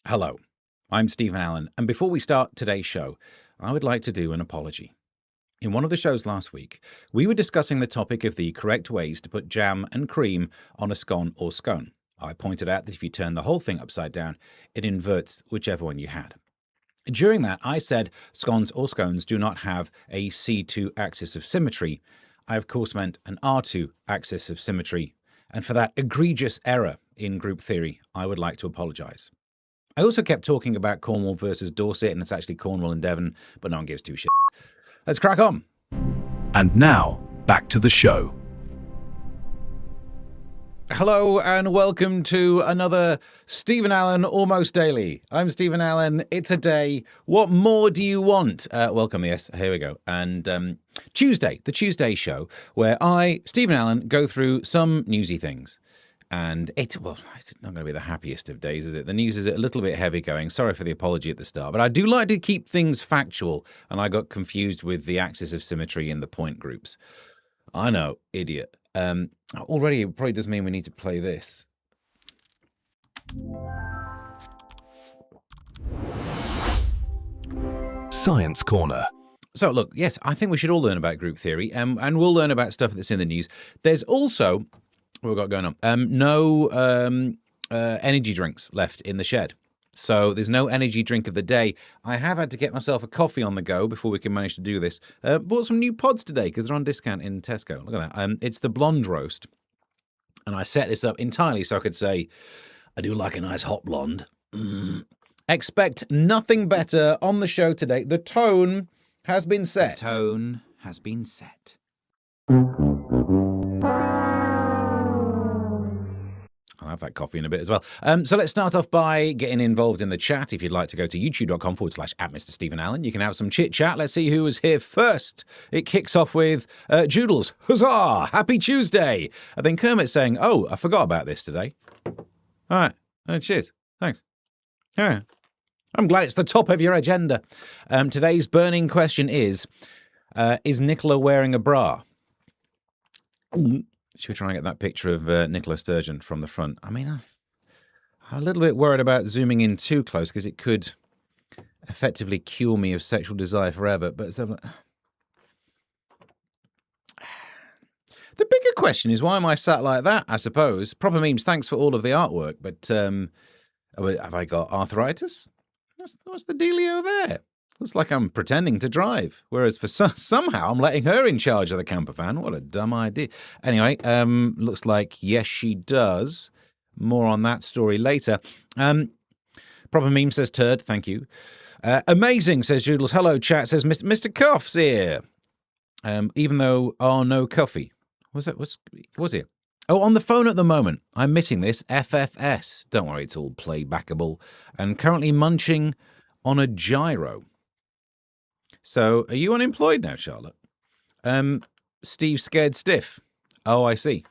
Hello, I'm Stephen Allen, and before we start today's show, I would like to do an apology. In one of the shows last week, we were discussing the topic of the correct ways to put jam and cream on a scone or scone. I pointed out that if you turn the whole thing upside down, it inverts whichever one you had. During that, I said scones or scones do not have a C2 axis of symmetry. I, of course, meant an R2 axis of symmetry, and for that egregious error in group theory, I would like to apologise. I also kept talking about Cornwall versus Dorset, and it's actually Cornwall and Devon, but no one gives two shit. Let's crack on. And now, back to the show. Hello and welcome to another Stephen Allen Almost Daily. I'm Stephen Allen. It's a day. What more do you want? Welcome, yes, here we go. And Tuesday, the Tuesday show, where I, Stephen Allen, go through some newsy things. And it's not going to be the happiest of days, is it? The news is a little bit heavy going. Sorry for the apology at the start, but I do like to keep things factual, and I got confused with the axis of symmetry in the point groups. I know, idiot. Already, it probably does mean we need to play this. Science Corner. So, look, yes, I think we should all learn about group theory, and we'll learn about stuff that's in the news. There's also... what we've got going on? No energy drinks left in the shed. So there's no energy drink of the day. I have had to get myself a coffee on the go before we can manage to do this. Bought some new pods today because they're on discount in Tesco. Look at that. It's the blonde roast. And I set this up entirely so I could say, I do like a nice hot blonde. Expect nothing better on the show today. The tone has been set. The tone has been set. I'll have that coffee in a bit as well. So let's start off by getting involved in the chat. If you'd like to go to youtube.com/@Mr. Stephen Allen, you can have some chit chat. Let's see who was here first. It kicks off with Joodles. Huzzah! Happy Tuesday. And then Kermit saying, oh, I forgot about this today. All right. Cheers. Thanks. Yeah. I'm glad it's the top of your agenda. Today's burning question is Nicola wearing a bra? Should we try and get that picture of Nicola Sturgeon from the front? I mean, I'm a little bit worried about zooming in too close because it could effectively cure me of sexual desire forever. But the bigger question is, why am I sat like that, I suppose? Proper memes, thanks for all of the artwork. But have I got arthritis? What's the dealio there? Looks like I'm pretending to drive, whereas for somehow I'm letting her in charge of the camper van. What a dumb idea. Anyway, looks like yes, she does. More on that story later. Proper meme says turd. Thank you. Amazing, says Joodles. Hello, chat, says Mr. Cuff's here. Even though, no coffee. What's here? Oh, on the phone at the moment. I'm missing this. FFS. Don't worry, it's all playbackable. And currently munching on a gyro. So, are you unemployed now, Charlotte? Steve scared stiff. Oh, I see.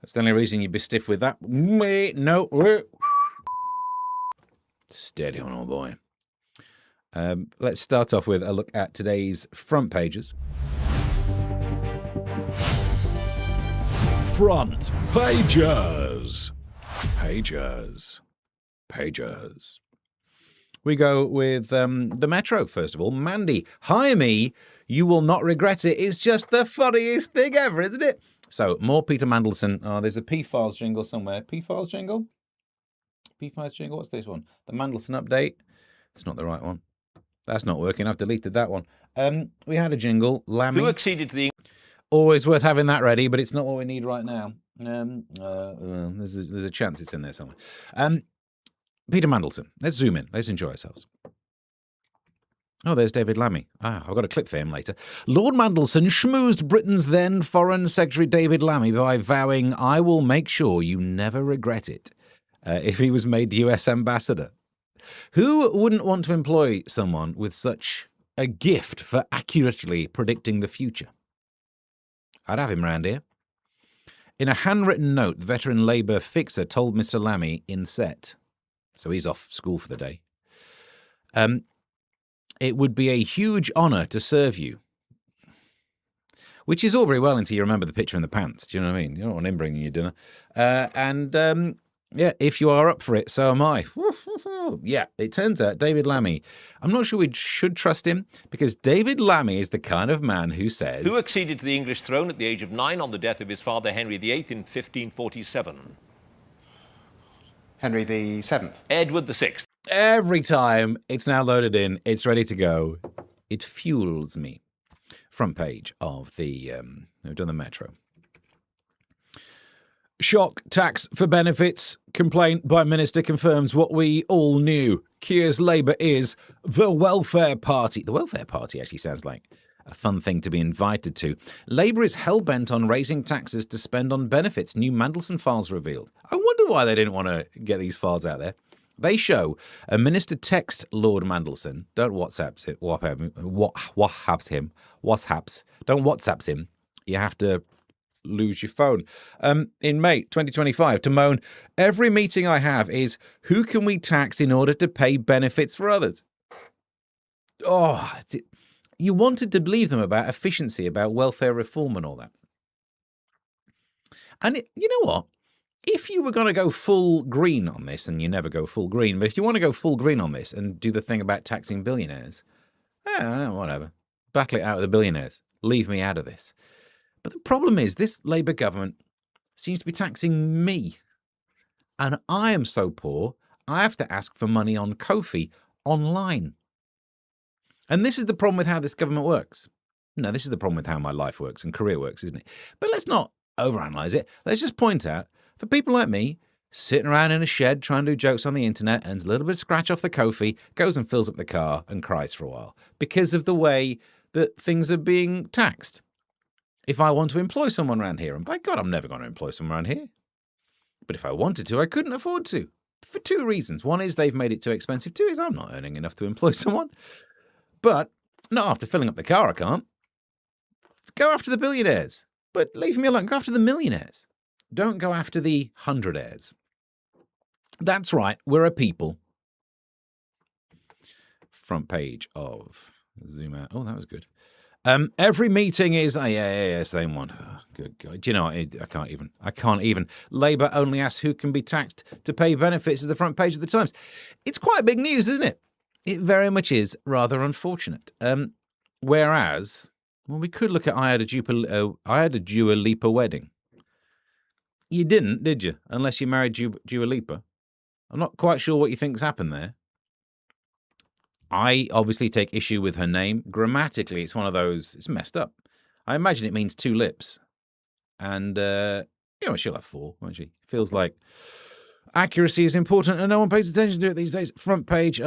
That's the only reason you'd be stiff with that. No. Steady on, old boy. Let's start off with a look at today's front pages. Front pages. Pages. We go with the Metro, first of all. Mandy, hire me. You will not regret it. It's just the funniest thing ever, isn't it? So, more Peter Mandelson. Oh, there's a P-Files jingle somewhere. P-Files jingle? P-Files jingle? What's this one? The Mandelson update? It's not the right one. That's not working. I've deleted that one. We had a jingle. Lammy. Who acceded to the... Always worth having that ready, but it's not what we need right now. There's a chance it's in there somewhere. Peter Mandelson. Let's zoom in. Let's enjoy ourselves. Oh, there's David Lammy. I've got a clip for him later. Lord Mandelson schmoozed Britain's then Foreign Secretary David Lammy by vowing, I will make sure you never regret it, if he was made US ambassador. Who wouldn't want to employ someone with such a gift for accurately predicting the future? I'd have him round here. In a handwritten note, the veteran Labour fixer told Mr. Lammy in set. So he's off school for the day. It would be a huge honour to serve you. Which is all very well until you remember the picture in the pants. Do you know what I mean? You don't want him bringing you dinner. And Yeah, if you are up for it, so am I. Yeah, it turns out David Lammy, I'm not sure we should trust him, because David Lammy is the kind of man who says... Who acceded to the English throne at the age of 9 on the death of his father Henry VIII in 1547? Henry the Seventh. Edward VI. Every time it's now loaded in, it's ready to go. It fuels me. Front page of the... We've done the Metro. Shock tax for benefits. Complaint by Minister confirms what we all knew. Keir's Labour is the welfare party. The welfare party actually sounds like a fun thing to be invited to. Labour is hell-bent on raising taxes to spend on benefits. New Mandelson files revealed. I wonder why they didn't want to get these files out there. They show a minister text Lord Mandelson. Don't WhatsApp him. Don't WhatsApp him. You have to lose your phone. In May 2025 to moan, every meeting I have is, who can we tax in order to pay benefits for others? Oh, you wanted to believe them about efficiency, about welfare reform and all that. And you know what? If you were going to go full green on this, and you never go full green, but if you want to go full green on this and do the thing about taxing billionaires, whatever. Battle it out with the billionaires. Leave me out of this. But the problem is, this Labour government seems to be taxing me. And I am so poor, I have to ask for money on Ko-fi online. And this is the problem with how this government works. No, this is the problem with how my life works and career works, isn't it? But let's not overanalyze it. Let's just point out, for people like me, sitting around in a shed trying to do jokes on the internet and a little bit of scratch off the Ko-fi, goes and fills up the car and cries for a while because of the way that things are being taxed. If I want to employ someone around here, and by God, I'm never going to employ someone around here. But if I wanted to, I couldn't afford to. For two reasons. One is they've made it too expensive. Two is I'm not earning enough to employ someone. But not after filling up the car, I can't. Go after the billionaires. But leave me alone. Go after the millionaires. Don't go after the hundredaires. That's right. We're a people. Front page of... Zoom out. Oh, that was good. Every meeting is... same one. Oh, good God. Do you know what? I can't even. Labour only asks who can be taxed to pay benefits at the front page of the Times. It's quite big news, isn't it? It very much is. Rather unfortunate. Whereas, well, we could look at I had a Dua Lipa wedding. You didn't, did you? Unless you married Dua Lipa. I'm not quite sure what you think's happened there. I obviously take issue with her name. Grammatically, it's one of those, it's messed up. I imagine it means two lips. And, she'll have four, won't she? Feels like accuracy is important and no one pays attention to it these days. Front page,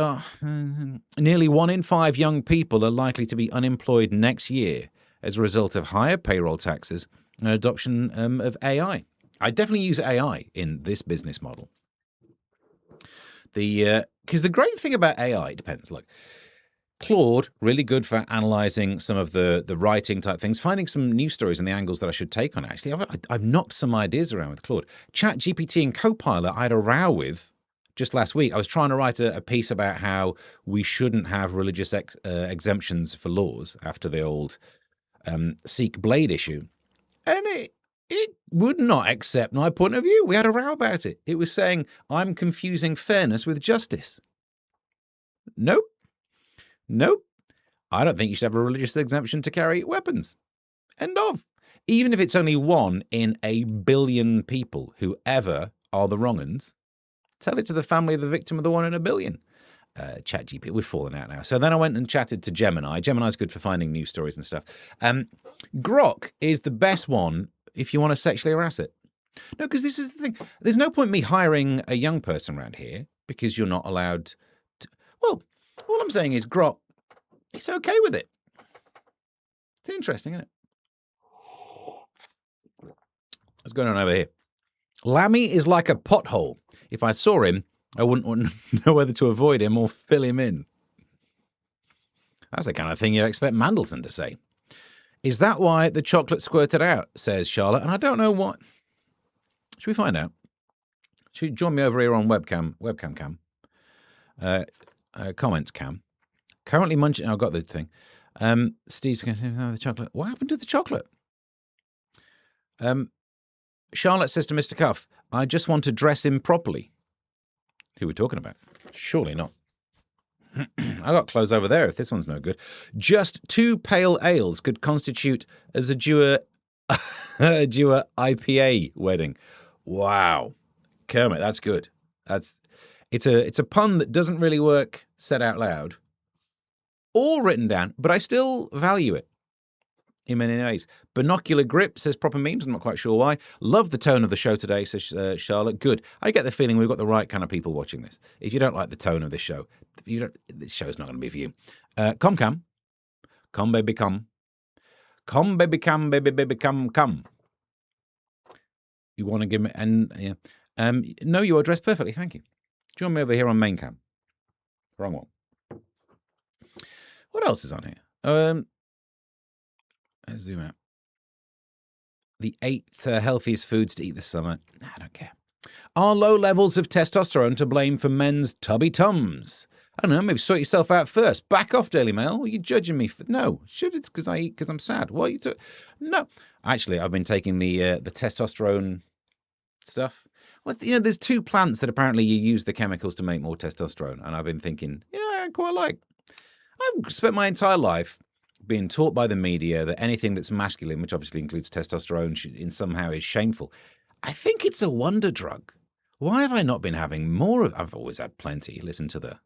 nearly 1 in 5 young people are likely to be unemployed next year as a result of higher payroll taxes and adoption of AI. I definitely use AI in this business model. Because the great thing about AI depends. Look, Claude, really good for analysing some of the writing type things, finding some news stories and the angles that I should take on it. Actually, I've knocked some ideas around with Claude. ChatGPT and Copilot I had a row with just last week. I was trying to write a piece about how we shouldn't have religious exemptions for laws after the old Sikh blade issue. And it would not accept my point of view. We had a row about it. It was saying, I'm confusing fairness with justice. Nope. I don't think you should have a religious exemption to carry weapons. End of. Even if it's only 1 in 1 billion people who ever are the wrong uns, tell it to the family of the victim of the 1 in 1 billion. ChatGPT, we've fallen out now. So then I went and chatted to Gemini. Gemini's good for finding news stories and stuff. Grok is the best one if you want to sexually harass it. No, because this is the thing. There's no point me hiring a young person around here because you're not allowed to. Well, all I'm saying is Grok, it's okay with it. It's interesting, isn't it? What's going on over here? Lammy is like a pothole. If I saw him, I wouldn't know whether to avoid him or fill him in. That's the kind of thing you'd expect Mandelson to say. Is that why the chocolate squirted out, says Charlotte, and I don't know what. Should we find out? Should you join me over here on webcam comments cam. Currently munching, I've got the thing. Steve's going to say, the chocolate. What happened to the chocolate? Charlotte says to Mr. Cuff, I just want to dress him properly. Who are we talking about? Surely not. I got clothes over there if this one's no good. Just 2 pale ales could constitute as a Dewar IPA wedding. Wow. Kermit, that's good. It's a pun that doesn't really work said out loud or written down, but I still value it in many ways. Binocular grip, says Proper Memes. I'm not quite sure why. Love the tone of the show today, says Charlotte. Good. I get the feeling we've got the right kind of people watching this. If you don't like the tone of this show, this show's not going to be for you. Come, baby, come. Come, baby, come, baby, come. You want to give me... no, you are dressed perfectly, thank you. Join me over here on main cam. Wrong one. What else is on here? Let's zoom out. The 8th healthiest foods to eat this summer. I don't care. Are low levels of testosterone to blame for men's tubby tums? I don't know, maybe sort yourself out first. Back off, Daily Mail. What are you judging me for? No. Should it's because I eat because I'm sad? What are you No. Actually, I've been taking the testosterone stuff. There's 2 plants that apparently you use the chemicals to make more testosterone. And I've been thinking, yeah, I quite like. I've spent my entire life being taught by the media that anything that's masculine, which obviously includes testosterone, in somehow is shameful. I think it's a wonder drug. Why have I not been having more of... I've always had plenty. Listen to the...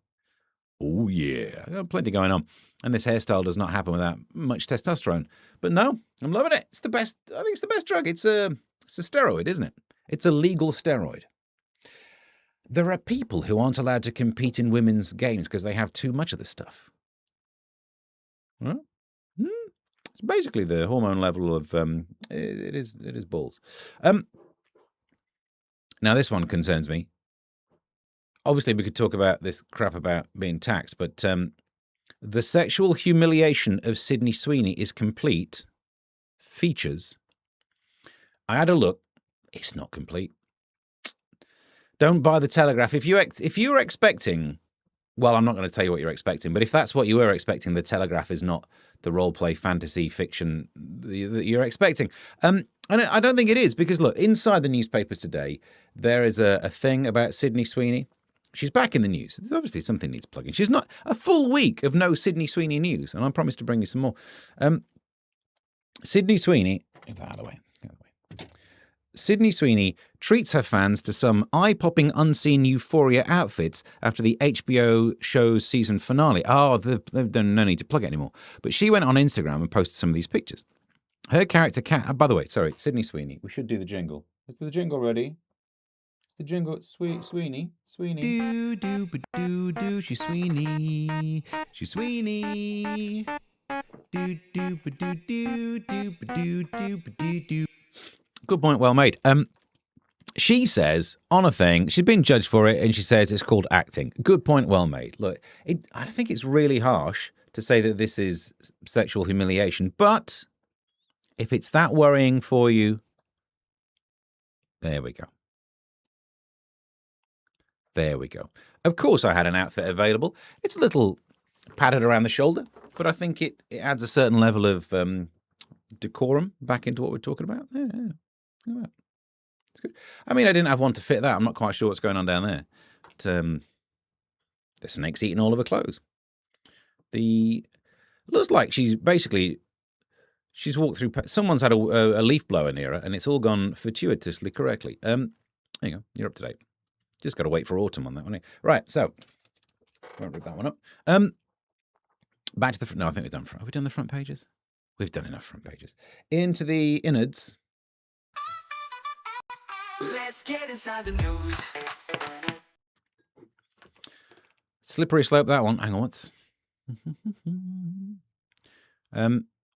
Oh, yeah. I've got plenty going on. And this hairstyle does not happen without much testosterone. But no, I'm loving it. It's the best... I think it's the best drug. It's a steroid, isn't it? It's a legal steroid. There are people who aren't allowed to compete in women's games because they have too much of this stuff. Huh? It's basically the hormone level of it is balls. Now this one concerns me. Obviously, we could talk about this crap about being taxed, but the sexual humiliation of Sydney Sweeney is complete. Features. I had a look. It's not complete. Don't buy the Telegraph. If you're expecting, well, I'm not going to tell you what you're expecting, but if that's what you were expecting, the Telegraph is not the role-play fantasy fiction that you're expecting. And I don't think it is, because look, inside the newspapers today, there is a thing about Sydney Sweeney. She's back in the news. There's obviously something needs plugging. She's not a full week of no Sydney Sweeney news, and I promise to bring you some more. Sydney Sweeney, get that out of the way. Sydney Sweeney treats her fans to some eye-popping unseen euphoria outfits after the HBO show's season finale. Oh, there's no need to plug it anymore. But she went on Instagram and posted some of these pictures. Her character, by the way, sorry, Sydney Sweeney. We should do the jingle. Is the jingle ready? Is the jingle Sweeney? Do do ba do do. She's Sweeney. She's Sweeney. Do do ba do do do ba do do ba do do. Good point, well made. She says on a thing, she's been judged for it, and she says it's called acting. Good point, well made. Look, I think it's really harsh to say that this is sexual humiliation, but if it's that worrying for you, there we go. There we go. Of course, I had an outfit available. It's a little padded around the shoulder, but I think it adds a certain level of decorum back into what we're talking about. Yeah. It's good. I mean, I didn't have one to fit that. I'm not quite sure what's going on down there. But, the snake's eating all of her clothes. Looks like she's walked through... Someone's had a leaf blower near her, and it's all gone fortuitously correctly. There you go. You're up to date. Just got to wait for autumn on that one. Right, so... Won't rip that one up. Back to the front. No, I think we've done front. Have we done the front pages? We've done enough front pages. Into the innards. Let's get inside the news. Slippery slope, that one. Hang on, what's...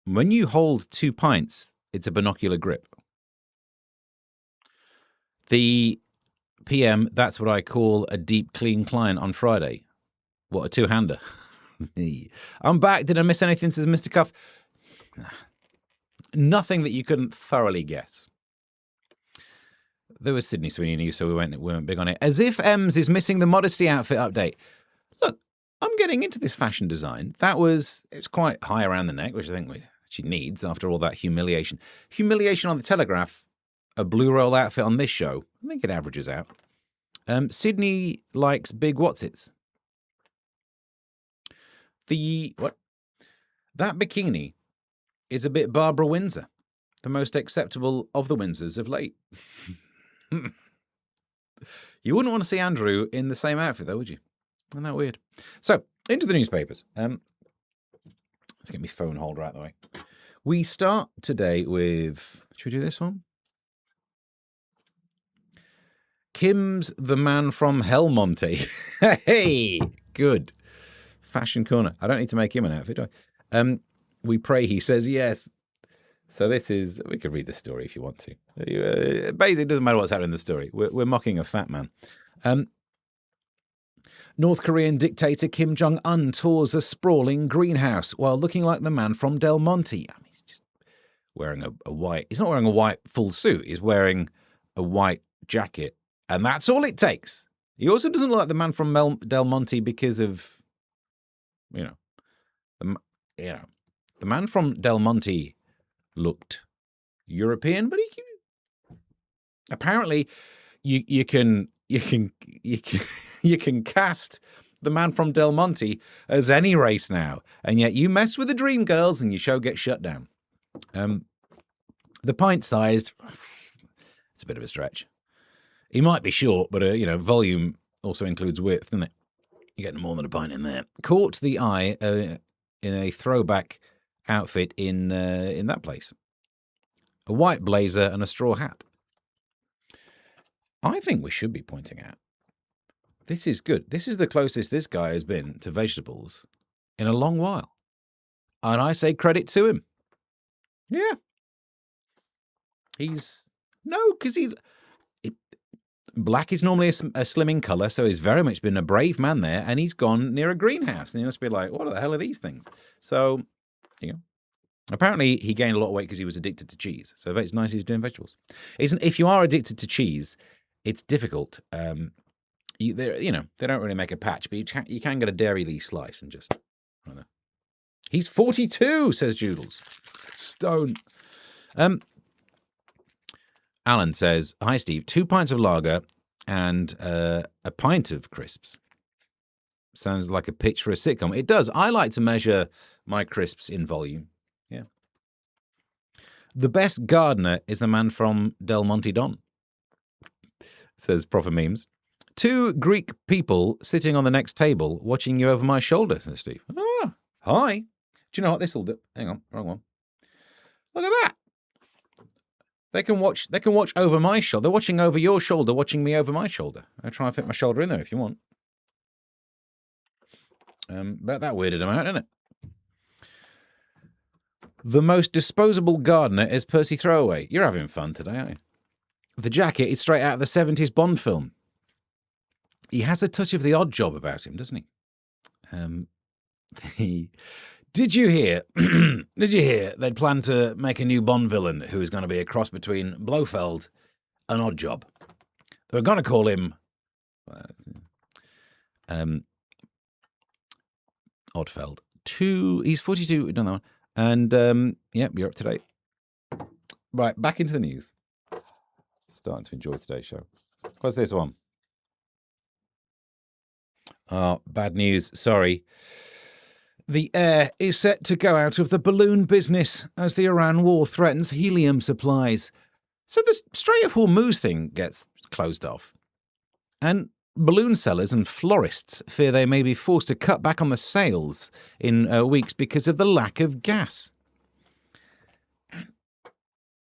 when you hold 2 pints, it's a binocular grip. The PM, that's what I call a deep, clean client on Friday. What, a 2-hander? I'm back. Did I miss anything, says Mr. Cuff? Nothing that you couldn't thoroughly guess. There was Sydney Sweeney news, so we weren't big on it. As if Ems is missing the modesty outfit update. Look, I'm getting into this fashion design. It's quite high around the neck, which I think she needs after all that humiliation. Humiliation on the Telegraph, a blue roll outfit on this show. I think it averages out. Sydney likes big whatsits. That bikini is a bit Barbara Windsor, the most acceptable of the Windsors of late. You wouldn't want to see Andrew in the same outfit, though, would you? Isn't that weird? So, into the newspapers. Let's get my phone holder out of the way. We start today with... Should we do this one? Kim's the man from Helmonte. Hey, good. Fashion corner. I don't need to make him an outfit, do I? We pray he says yes. So this is... We could read the story if you want to. Basically, it doesn't matter what's happening in the story. We're mocking a fat man. North Korean dictator Kim Jong-un tours a sprawling greenhouse while looking like the man from Del Monte. I mean, he's just wearing a white... He's not wearing a white full suit. He's wearing a white jacket. And that's all it takes. He also doesn't look like the man from Del Monte because of, the man from Del Monte looked European, but apparently you can cast the man from Del Monte as any race now, and yet you mess with the Dream Girls and your show gets shut down. The pint-sized, it's a bit of a stretch. He might be short, but, volume also includes width, doesn't it? You're getting more than a pint in there. Caught the eye in a throwback outfit in that place. A white blazer and a straw hat. I think we should be pointing out, this is good. This is the closest this guy has been to vegetables in a long while. And I say credit to him. Yeah. Because black is normally a slimming colour, so he's very much been a brave man there, and he's gone near a greenhouse, and he must be like, what the hell are these things? So, apparently he gained a lot of weight because he was addicted to cheese, so it's nice he's doing vegetables. If you are addicted to cheese, it's difficult. They don't really make a patch, but you can get a Dairy slice and just, I don't know. He's 42, says Joodles. Stone. Alan says, hi, Steve, 2 pints of lager and a pint of crisps. Sounds like a pitch for a sitcom. It does. I like to measure my crisps in volume. Yeah. The best gardener is the man from Del Monte Don, says Proper Memes. 2 Greek people sitting on the next table watching you over my shoulder, says Steve. Ah, hi. Do you know what this will do? Hang on, wrong one. Look at that. They can watch over my shoulder. They're watching over your shoulder, watching me over my shoulder. I'll try and fit my shoulder in there if you want. About that weirded them out, isn't it? The most disposable gardener is Percy Throwaway. You're having fun today, aren't you? The jacket is straight out of the 70s Bond film. He has a touch of the odd job about him, doesn't he? Did you hear they'd planned to make a new Bond villain who is going to be a cross between Blofeld and Oddjob? They were going to call him Oddfeld. He's 42, we've done that one. And, you're up to date. Right, back into the news. Starting to enjoy today's show. What's this one? Oh, bad news. Sorry. The air is set to go out of the balloon business as the Iran war threatens helium supplies. So the Strait of Hormuz thing gets closed off. And balloon sellers and florists fear they may be forced to cut back on the sales in weeks because of the lack of gas.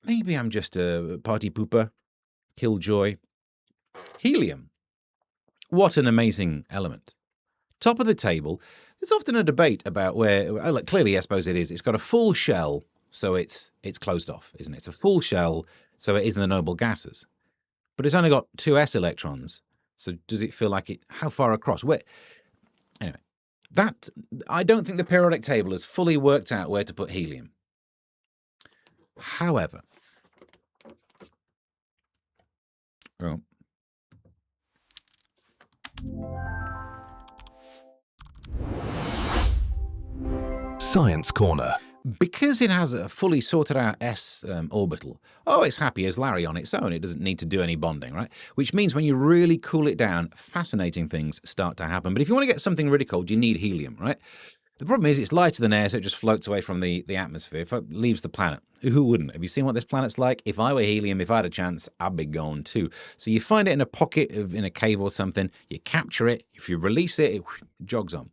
Maybe I'm just a party pooper, killjoy. Helium. What an amazing element. Top of the table. There's often a debate about clearly, I suppose it is. It's got a full shell, so it's closed off, isn't it? It's a full shell, so it isn't the noble gases. But it's only got 2 s electrons, so does it feel like it? How far across? Anyway, I don't think the periodic table has fully worked out where to put helium. However, Science Corner. because it has a fully sorted out S orbital, it's happy as Larry on its own. It doesn't need to do any bonding, right? Which means when you really cool it down, fascinating things start to happen. But if you want to get something really cold, you need helium, right? The problem is it's lighter than air, so it just floats away from the atmosphere, leaves the planet. Who wouldn't? Have you seen what this planet's like? If I were helium, if I had a chance, I'd be gone too. So you find it in a pocket in a cave or something, you capture it, if you release it, it jogs on.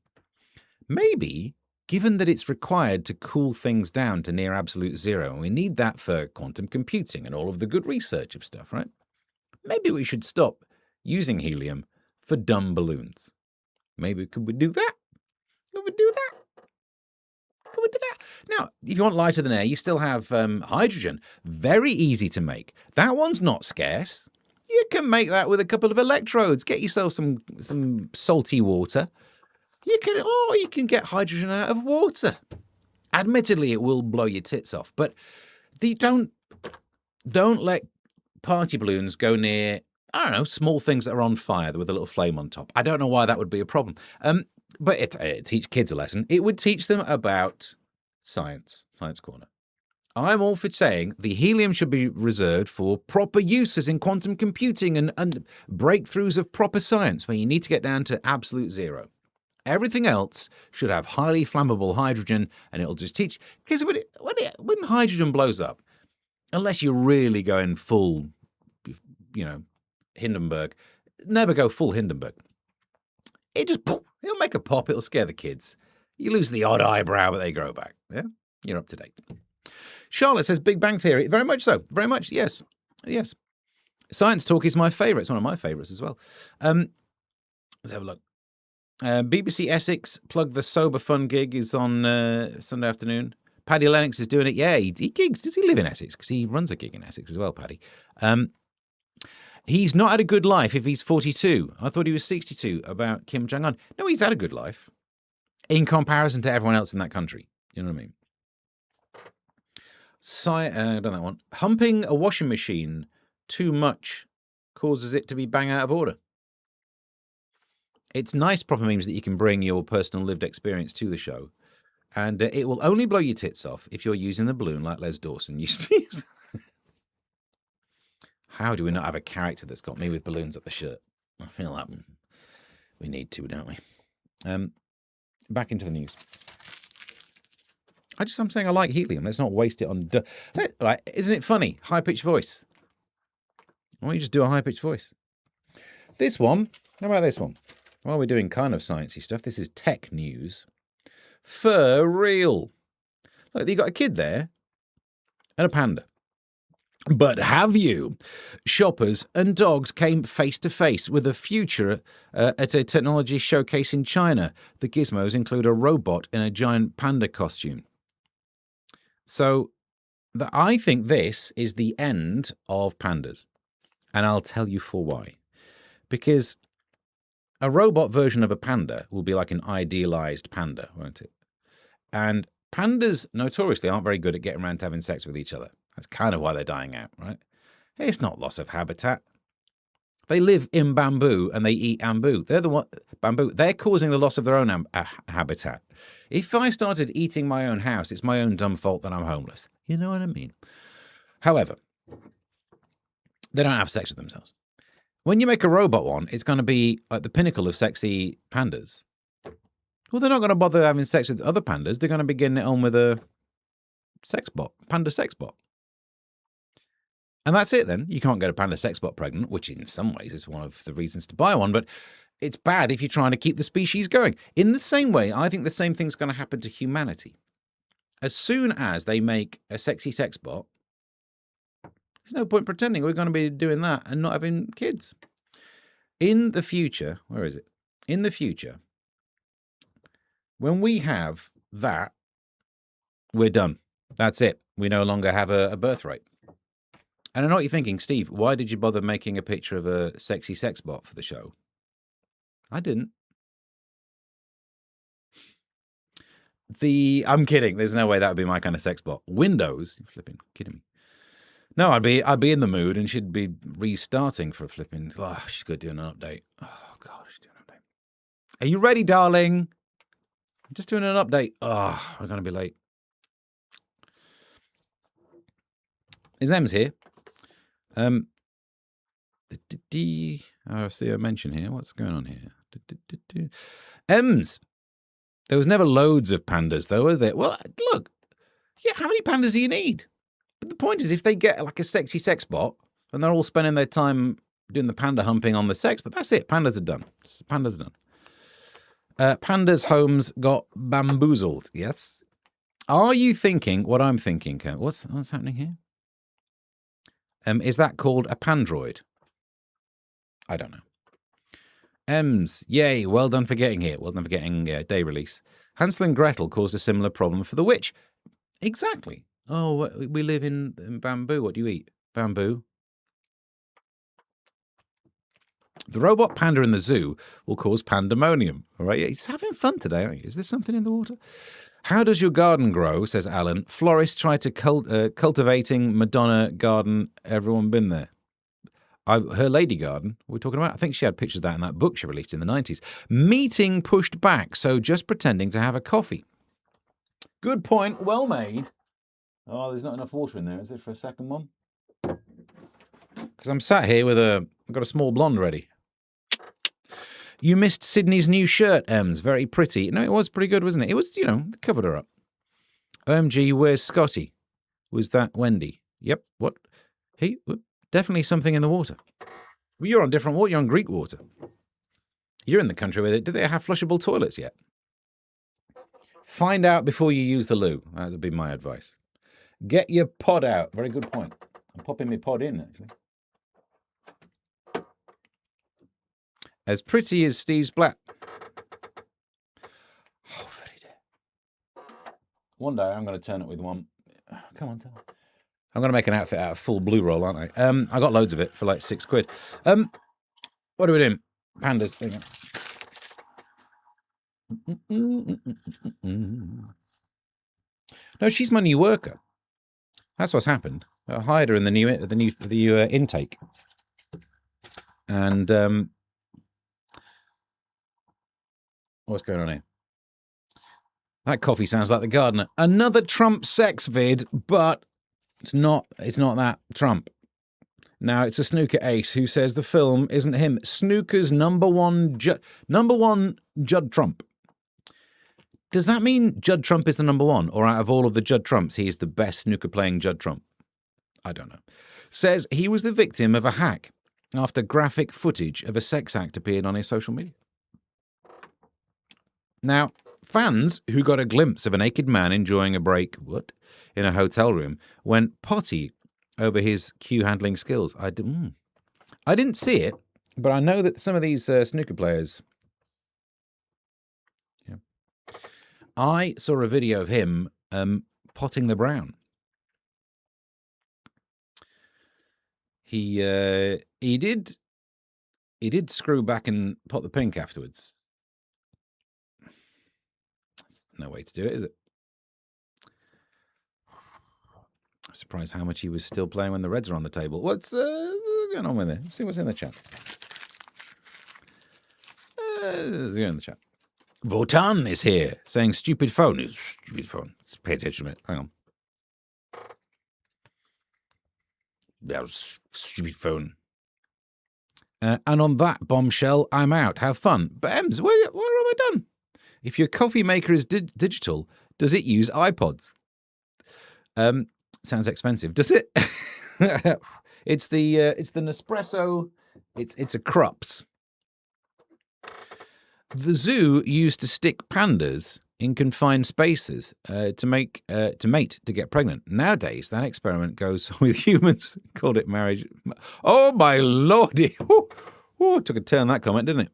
Maybe, given that it's required to cool things down to near absolute zero, and we need that for quantum computing and all of the good research of stuff, right? Maybe we should stop using helium for dumb balloons. Maybe could we do that? Could we do that? Could we do that? Now, if you want lighter than air, you still have hydrogen. Very easy to make. That one's not scarce. You can make that with a couple of electrodes. Get yourself some salty water. You can get hydrogen out of water. Admittedly, it will blow your tits off, but don't let party balloons go near, I don't know, small things that are on fire with a little flame on top. I don't know why that would be a problem. But it teach kids a lesson. It would teach them about science corner. I'm all for saying the helium should be reserved for proper uses in quantum computing and breakthroughs of proper science where you need to get down to absolute zero. Everything else should have highly flammable hydrogen, and it'll just teach. Because when hydrogen blows up, unless you're really going full, Hindenburg, never go full Hindenburg. It'll make a pop. It'll scare the kids. You lose the odd eyebrow, but they grow back. Yeah, you're up to date. Charlotte says Big Bang Theory. Very much so. Very much. Yes. Yes. Science Talk is my favourite. It's one of my favourites as well. Let's have a look. BBC Essex, Plug the Sober Fun gig is on Sunday afternoon. Paddy Lennox is doing it. Yeah, he gigs. Does he live in Essex? Because he runs a gig in Essex as well, Paddy. He's not had a good life if he's 42. I thought he was 62 about Kim Jong-un. No, he's had a good life in comparison to everyone else in that country. You know what I mean? Done that one. Humping a washing machine too much causes it to be bang out of order. It's nice, proper memes, that you can bring your personal lived experience to the show. And it will only blow your tits off if you're using the balloon like Les Dawson used to use. How do we not have a character that's got me with balloons up the shirt? I feel that we need to, don't we? Back into the news. I'm saying I like helium. Let's not waste it on... Right, isn't it funny? High-pitched voice. Why don't you just do a high-pitched voice? This one. How about this one? While we're doing kind of sciencey stuff, this is tech news. For real. Look, you got a kid there and a panda. But have you? Shoppers and dogs came face to face with a future at a technology showcase in China. The gizmos include a robot in a giant panda costume. So I think this is the end of pandas. And I'll tell you for why. Because a robot version of a panda will be like an idealized panda, won't it? And pandas notoriously aren't very good at getting around to having sex with each other. That's kind of why they're dying out, right? It's not loss of habitat. They live in bamboo and they eat bamboo. They're causing the loss of their own habitat. If I started eating my own house, it's my own dumb fault that I'm homeless. You know what I mean? However, they don't have sex with themselves. When you make a robot one, it's going to be like the pinnacle of sexy pandas. Well, they're not going to bother having sex with other pandas. They're going to be getting it on with a sex bot, panda sex bot. And that's it then. You can't get a panda sex bot pregnant, which in some ways is one of the reasons to buy one, but it's bad if you're trying to keep the species going. In the same way, I think the same thing's going to happen to humanity. As soon as they make a sexy sex bot, there's no point pretending we're going to be doing that and not having kids. In the future, where is it? In the future, when we have that, we're done. That's it. We no longer have a birth rate. And I know what you're thinking, Steve, why did you bother making a picture of a sexy sex bot for the show? I didn't. I'm kidding. There's no way that would be my kind of sex bot. Windows? You're flipping kidding me. No, I'd be in the mood and she'd be restarting for flipping. Oh, she's good doing an update. Oh, God, she's doing an update. Are you ready, darling? I'm just doing an update. Oh, we're going to be late. Is Ems here? I see a mention here. What's going on here? Ems. There was never loads of pandas, though, was there? Well, look. Yeah, how many pandas do you need? But the point is, if they get like a sexy sex bot and they're all spending their time doing the panda humping on the sex, but that's it. Pandas are done. Pandas are done. Pandas' homes got bamboozled. Yes. Are you thinking what I'm thinking, Kurt? What's happening here? Is that called a pandroid? I don't know. Ems, yay, well done for getting here. Well done for getting day release. Hansel and Gretel caused a similar problem for the witch. Exactly. Oh, we live in bamboo. What do you eat? Bamboo. The robot panda in the zoo will cause pandemonium. All right, he's having fun today, aren't you? Is there something in the water? How does your garden grow, says Alan. Florists try to cultivating Madonna garden. Everyone been there? Her lady garden, we're talking about? I think she had pictures of that in that book she released in the 90s. Meeting pushed back, so just pretending to have a coffee. Good point, well made. Oh, there's not enough water in there, is there, for a second one? Because I'm sat here with I've got a small blonde ready. You missed Sydney's new shirt, Ems. Very pretty. No, it was pretty good, wasn't it? It was, it covered her up. OMG, where's Scotty? Was that Wendy? Yep. What? Definitely something in the water. Well, you're on different water. You're on Greek water. You're in the country where do they have flushable toilets yet? Find out before you use the loo. That would be my advice. Get your pod out. Very good point. I'm popping my pod in, actually. As pretty as Steve's black. Oh, very dear. One day I'm going to turn it with one. Come on, tell me. I'm going to make an outfit out of full blue roll, aren't I? I got loads of it for like £6. What are we doing? Pandas. No, she's my new worker. That's what's happened. I hired her in the new intake. And what's going on here? That coffee sounds like the gardener. Another Trump sex vid, but it's not that Trump. Now it's a snooker ace who says the film isn't him. Snooker's number one Judd Trump. Does that mean Judd Trump is the number one, or out of all of the Judd Trumps, he is the best snooker playing Judd Trump? I don't know. Says he was the victim of a hack after graphic footage of a sex act appeared on his social media. Now, fans who got a glimpse of a naked man enjoying a break, in a hotel room, went potty over his cue handling skills. I didn't see it, but I know that some of these snooker players. Yeah, I saw a video of him potting the brown. He did screw back and pot the pink afterwards. No way to do it, is it? I'm surprised how much he was still playing when the Reds are on the table. What's going on with it? Let's see what's in the chat. In the chat. Votan is here saying stupid phone. Stupid phone. Let's pay attention to it. Hang on. Yeah, stupid phone. And on that bombshell, I'm out. Have fun. But Ems, what have I done? If your coffee maker is digital, does it use iPods? Sounds expensive. Does it? It's the Nespresso. It's a Krups. The zoo used to stick pandas in confined spaces to mate to get pregnant. Nowadays, that experiment goes with humans. Called it marriage. Oh my lordy! Ooh, took a turn that comment, didn't it?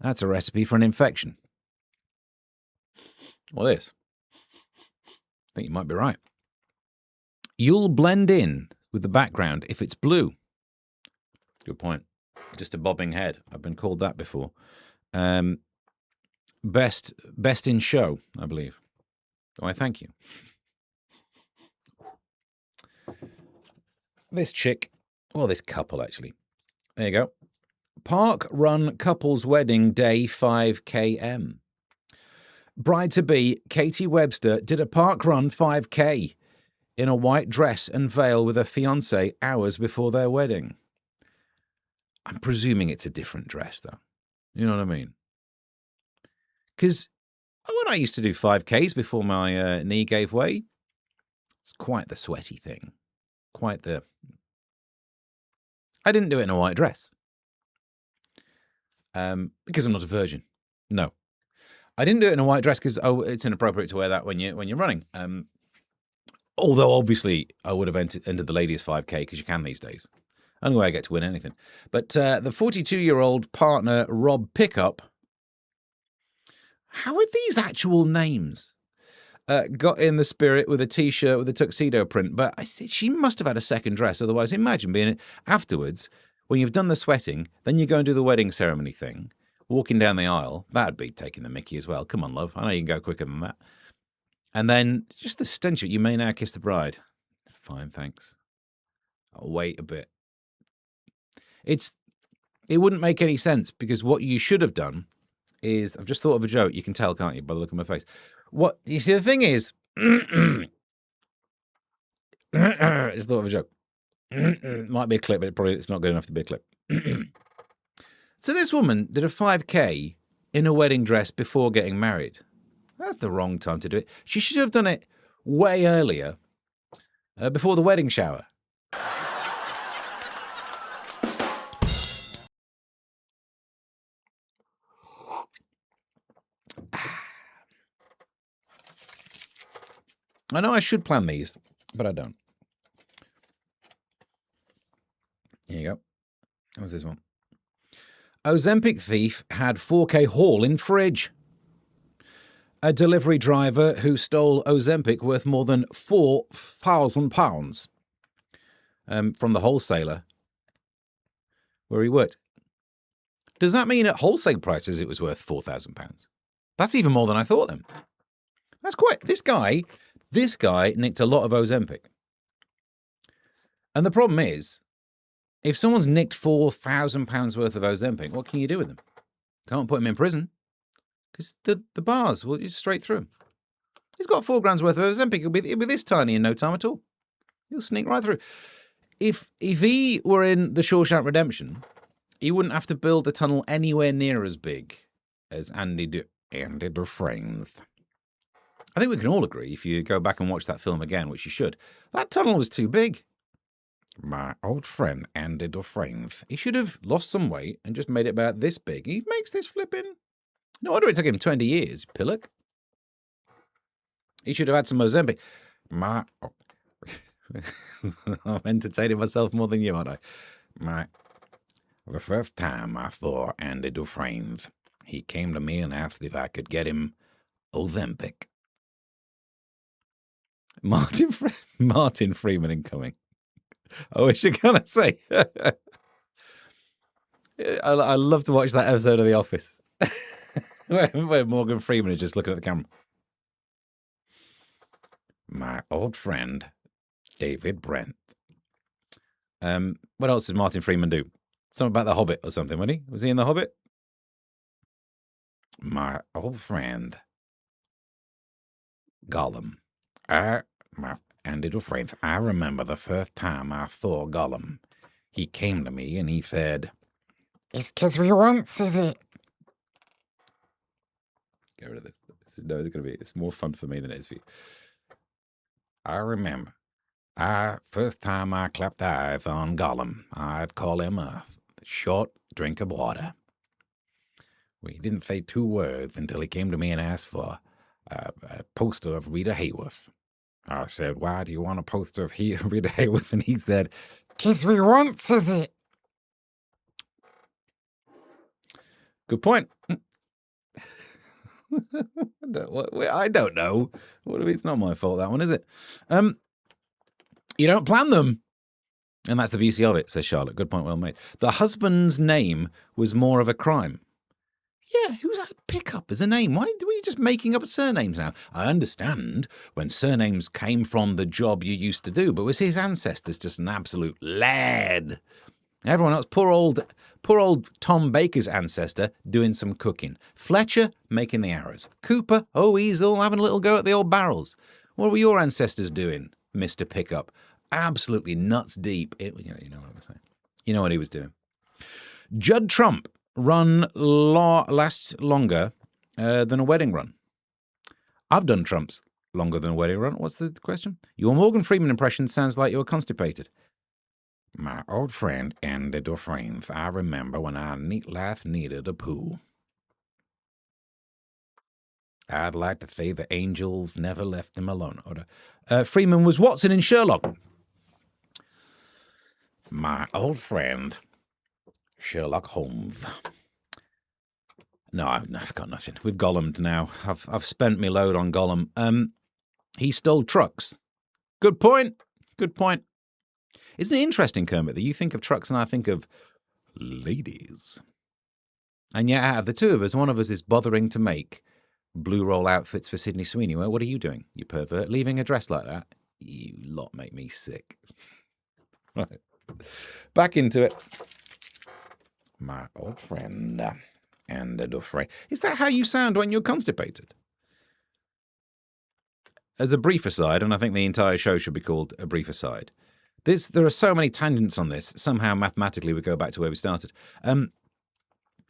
That's a recipe for an infection. Well, this. I think you might be right. You'll blend in with the background if it's blue. Good point. Just a bobbing head. I've been called that before. Best in show, I believe. Oh, I thank you. This chick, well, this couple actually. There you go. Park run couple's wedding day 5 km. Bride-to-be Katie Webster did a park run 5K in a white dress and veil with her fiancé hours before their wedding. I'm presuming it's a different dress, though. You know what I mean? Because when I used to do 5Ks before my knee gave way, it's quite the sweaty thing. I didn't do it in a white dress. Because I'm not a virgin. No. I didn't do it in a white dress because it's inappropriate to wear that when you're running. Although, obviously, I would have entered the ladies' 5K because you can these days. Only way I get to win anything. But the 42-year-old partner, Rob Pickup, how are these actual names? Got in the spirit with a T-shirt with a tuxedo print. But I think she must have had a second dress. Otherwise, imagine being it afterwards, when you've done the sweating, then you go and do the wedding ceremony thing. Walking down the aisle, that'd be taking the mickey as well. Come on, love. I know you can go quicker than that. And then just the stench of it. You may now kiss the bride. Fine, thanks. I'll wait a bit. It wouldn't make any sense because what you should have done is, I've just thought of a joke. You can tell, can't you, by the look on my face. What you see, the thing is, I just thought of a joke. Might be a clip, but it's not good enough to be a clip. So this woman did a 5K in a wedding dress before getting married. That's the wrong time to do it. She should have done it way earlier, before the wedding shower. I know I should plan these, but I don't. Here you go. What's this one? Ozempic thief had 4K haul in fridge. A delivery driver who stole Ozempic worth more than £4,000 from the wholesaler where he worked. Does that mean at wholesale prices it was worth £4,000? That's even more than I thought then. That's quite... This guy nicked a lot of Ozempic. And the problem is, if someone's nicked £4,000 worth of Ozempic, what can you do with them? Can't put him in prison. Because the bars will just straight through him. He's got $4,000 worth of Ozempic. He'll be this tiny in no time at all. He'll sneak right through. If he were in the Shawshank Redemption, he wouldn't have to build a tunnel anywhere near as big as Andy Dufresne's. I think we can all agree, if you go back and watch that film again, which you should, that tunnel was too big. My old friend Andy Dufresne, he should have lost some weight and just made it about this big. He makes this flipping. No wonder it took him 20 years, pillock. He should have had some Ozempic. I'm entertaining myself more than you, aren't I? The first time I saw Andy Dufresne, he came to me and asked if I could get him Ozempic. Martin Freeman incoming. I wish you're going to say. I love to watch that episode of The Office where Morgan Freeman is just looking at the camera. My old friend, David Brent. What else did Martin Freeman do? Something about The Hobbit or something, wasn't he? Was he in The Hobbit? My old friend, Gollum. Andy Dufresne, I remember the first time I saw Gollum. He came to me and he said, "It's 'cause we once, is it?" Get rid of this. It's more fun for me than it is for you. I remember. First time I clapped eyes on Gollum, I'd call him a short drink of water. We didn't say 2 words until he came to me and asked for a poster of Rita Hayworth. I said, "Why do you want a poster of Rita Hayworth?" And he said, "'Cause we once, is it?" Good point. I don't know. It's not my fault, that one, is it? You don't plan them. And that's the beauty of it, says Charlotte. Good point, well made. The husband's name was more of a crime. Yeah, who's that Pickup as a name? Why are we just making up surnames now? I understand when surnames came from the job you used to do, but was his ancestors just an absolute lad? Everyone else, poor old Tom Baker's ancestor doing some cooking. Fletcher making the arrows. Cooper, he's all having a little go at the old barrels. What were your ancestors doing? Mr. Pickup. Absolutely nuts deep. You know what I'm saying. You know what he was doing. Judd Trump lasts longer than a wedding run. I've done Trump's longer than a wedding run. What's the question? Your Morgan Freeman impression sounds like you're constipated. My old friend Andy Dufresne, I remember when I last needed a poo. I'd like to say the angels never left him alone. Freeman was Watson in Sherlock. My old friend Sherlock Holmes. No, I've got nothing. We've Gollum'd now. I've spent my load on Gollum. He stole trucks. Good point. Good point. Isn't it interesting, Kermit, that you think of trucks and I think of ladies? And yet, out of the two of us, one of us is bothering to make blue roll outfits for Sydney Sweeney. Well, what are you doing, you pervert? Leaving a dress like that? You lot make me sick. Right. Back into it. My old friend Andy Dufresne. Is that how you sound when you're constipated? As a brief aside, and I think the entire show should be called A Brief Aside, there are so many tangents on this. Somehow, mathematically, we go back to where we started.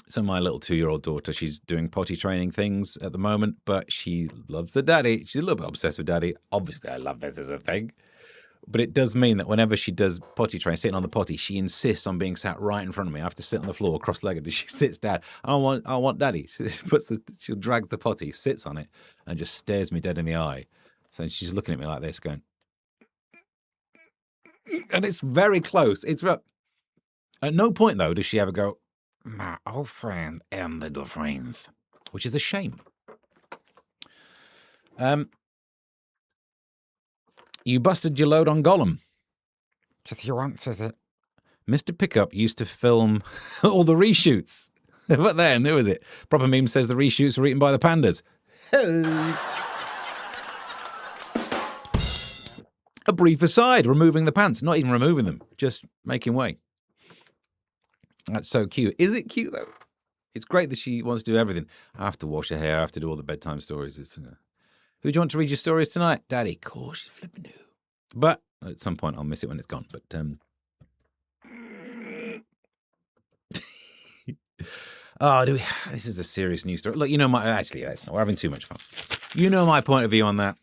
So my little 2-year-old daughter, she's doing potty training things at the moment, but she loves the daddy. She's a little bit obsessed with daddy. Obviously, I love this as a thing. But it does mean that whenever she does potty training, sitting on the potty, she insists on being sat right in front of me. I have to sit on the floor, cross-legged, and she sits down. I want daddy. She'll drag the potty, sits on it, and just stares me dead in the eye. So she's looking at me like this, going, and it's very close. At no point, though, does she ever go, my old friend Andy Dufresne, which is a shame. You busted your load on Gollum. Because you want to. Mr. Pickup used to film all the reshoots. But then, who was it? Proper Meme says the reshoots were eaten by the pandas. A brief aside, removing the pants. Not even removing them, just making way. That's so cute. Is it cute, though? It's great that she wants to do everything. I have to wash her hair. I have to do all the bedtime stories. Who do you want to read your stories tonight? Daddy. Of course, she's flipping new. But at some point, I'll miss it when it's gone. But this is a serious news story. Look, you know actually, let's not. We're having too much fun. You know my point of view on that.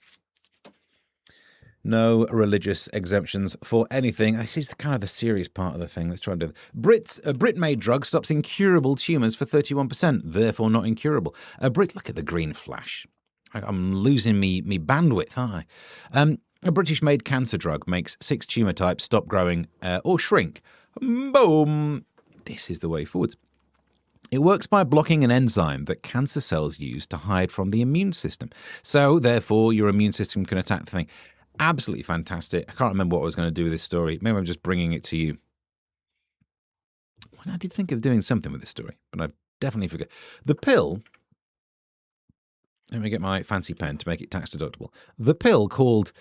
No religious exemptions for anything. This is kind of the serious part of the thing. Let's try and do it. A Brit-made drug stops incurable tumours for 31%, therefore not incurable. Look at the green flash. I'm losing me bandwidth, aren't I? A British-made cancer drug makes 6 tumour types stop growing or shrink. Boom! This is the way forward. It works by blocking an enzyme that cancer cells use to hide from the immune system. So, therefore, your immune system can attack the thing. Absolutely fantastic. I can't remember what I was going to do with this story. Maybe I'm just bringing it to you. Well, I did think of doing something with this story, but I definitely forget. The pill... Let me get my fancy pen to make it tax deductible. The pill called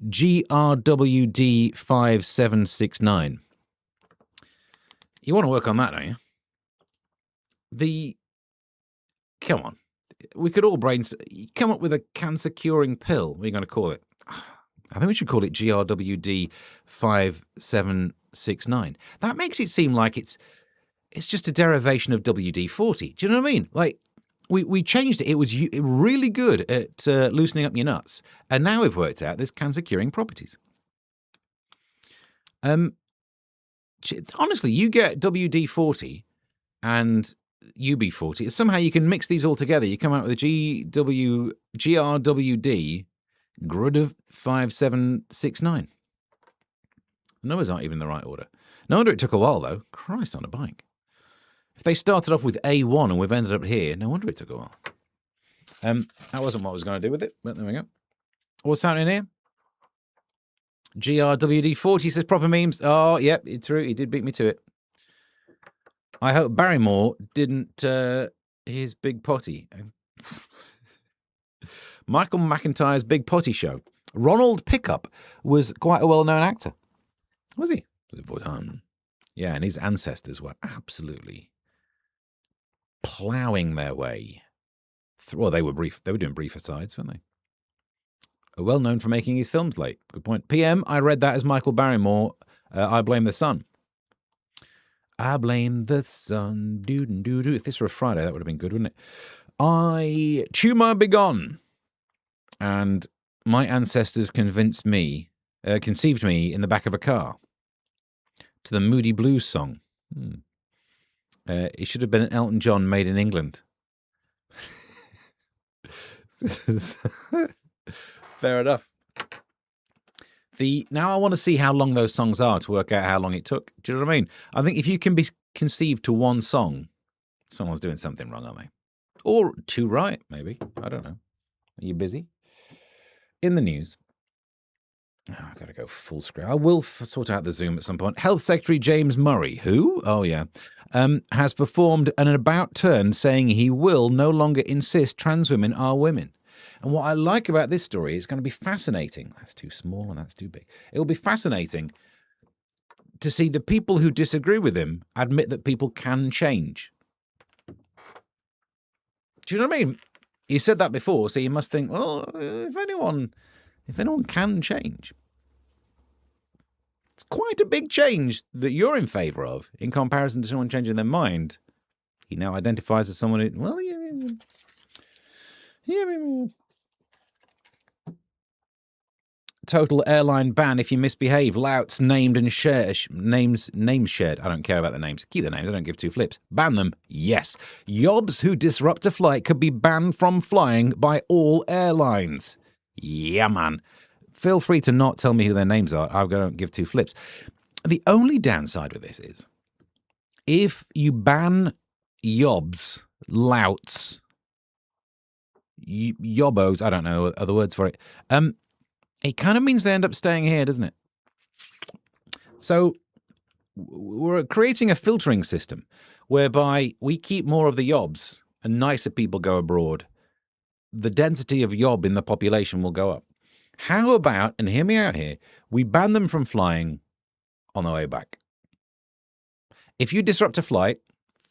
GRWD 5769. You want to work on that, don't you? Come on. We could all come up with a cancer-curing pill. What are you going to call it? I think we should call it GRWD 5769. That makes it seem like it's just a derivation of WD-40. Do you know what I mean? Like, we changed it. It was really good at loosening up your nuts. And now we've worked out there's cancer-curing properties. Honestly, you get WD-40 and UB40. Somehow you can mix these all together. You come out with a GRWD GRUD 5769. The numbers aren't even in the right order. No wonder it took a while, though. Christ on a bike. If they started off with A1 and we've ended up here, no wonder it took a while. That wasn't what I was going to do with it, but there we go. What's happening here? GRWD40 says proper memes. Oh, yep, it's true. He did beat me to it. I hope Barrymore didn't his big potty. Michael McIntyre's Big Potty Show. Ronald Pickup was quite a well-known actor. Was he? Yeah, and his ancestors were absolutely ploughing their way through. Well, they were doing brief asides, weren't they? Well known for making his films late. Good point. PM, I read that as Michael Barrymore. I blame the sun. I blame the sun. Doo-doo-doo-doo. If this were a Friday, that would have been good, wouldn't it? I chew my big on. And my ancestors conceived me in the back of a car to the Moody Blues song. It should have been an Elton John made in England. Fair enough. Now I want to see how long those songs are to work out how long it took. Do you know what I mean? I think if you can be conceived to one song, someone's doing something wrong, aren't they? Or two right, maybe. I don't know. Are you busy? In the news. Oh, I've got to go full screen. I will sort out the Zoom at some point. Health Secretary James Murray, who? Oh, yeah. Has performed an about turn saying he will no longer insist trans women are women. And what I like about this story is going to be fascinating. That's too small and that's too big. It will be fascinating to see the people who disagree with him admit that people can change. Do you know what I mean? He said that before, so you must think, well, if anyone can change, it's quite a big change that you're in favour of in comparison to someone changing their mind. He now identifies as someone who, well, yeah. Total airline ban if you misbehave. Louts named and shared. Names shared. I don't care about the names. Keep the names. I don't give two flips. Ban them. Yes. Yobs who disrupt a flight could be banned from flying by all airlines. Yeah, man. Feel free to not tell me who their names are. I don't give two flips. The only downside with this is if you ban yobs, louts, yobbos, I don't know other words for it, it kind of means they end up staying here, doesn't it? So we're creating a filtering system whereby we keep more of the yobs and nicer people go abroad. The density of yob in the population will go up. How about, and hear me out here, we ban them from flying on the way back. If you disrupt a flight,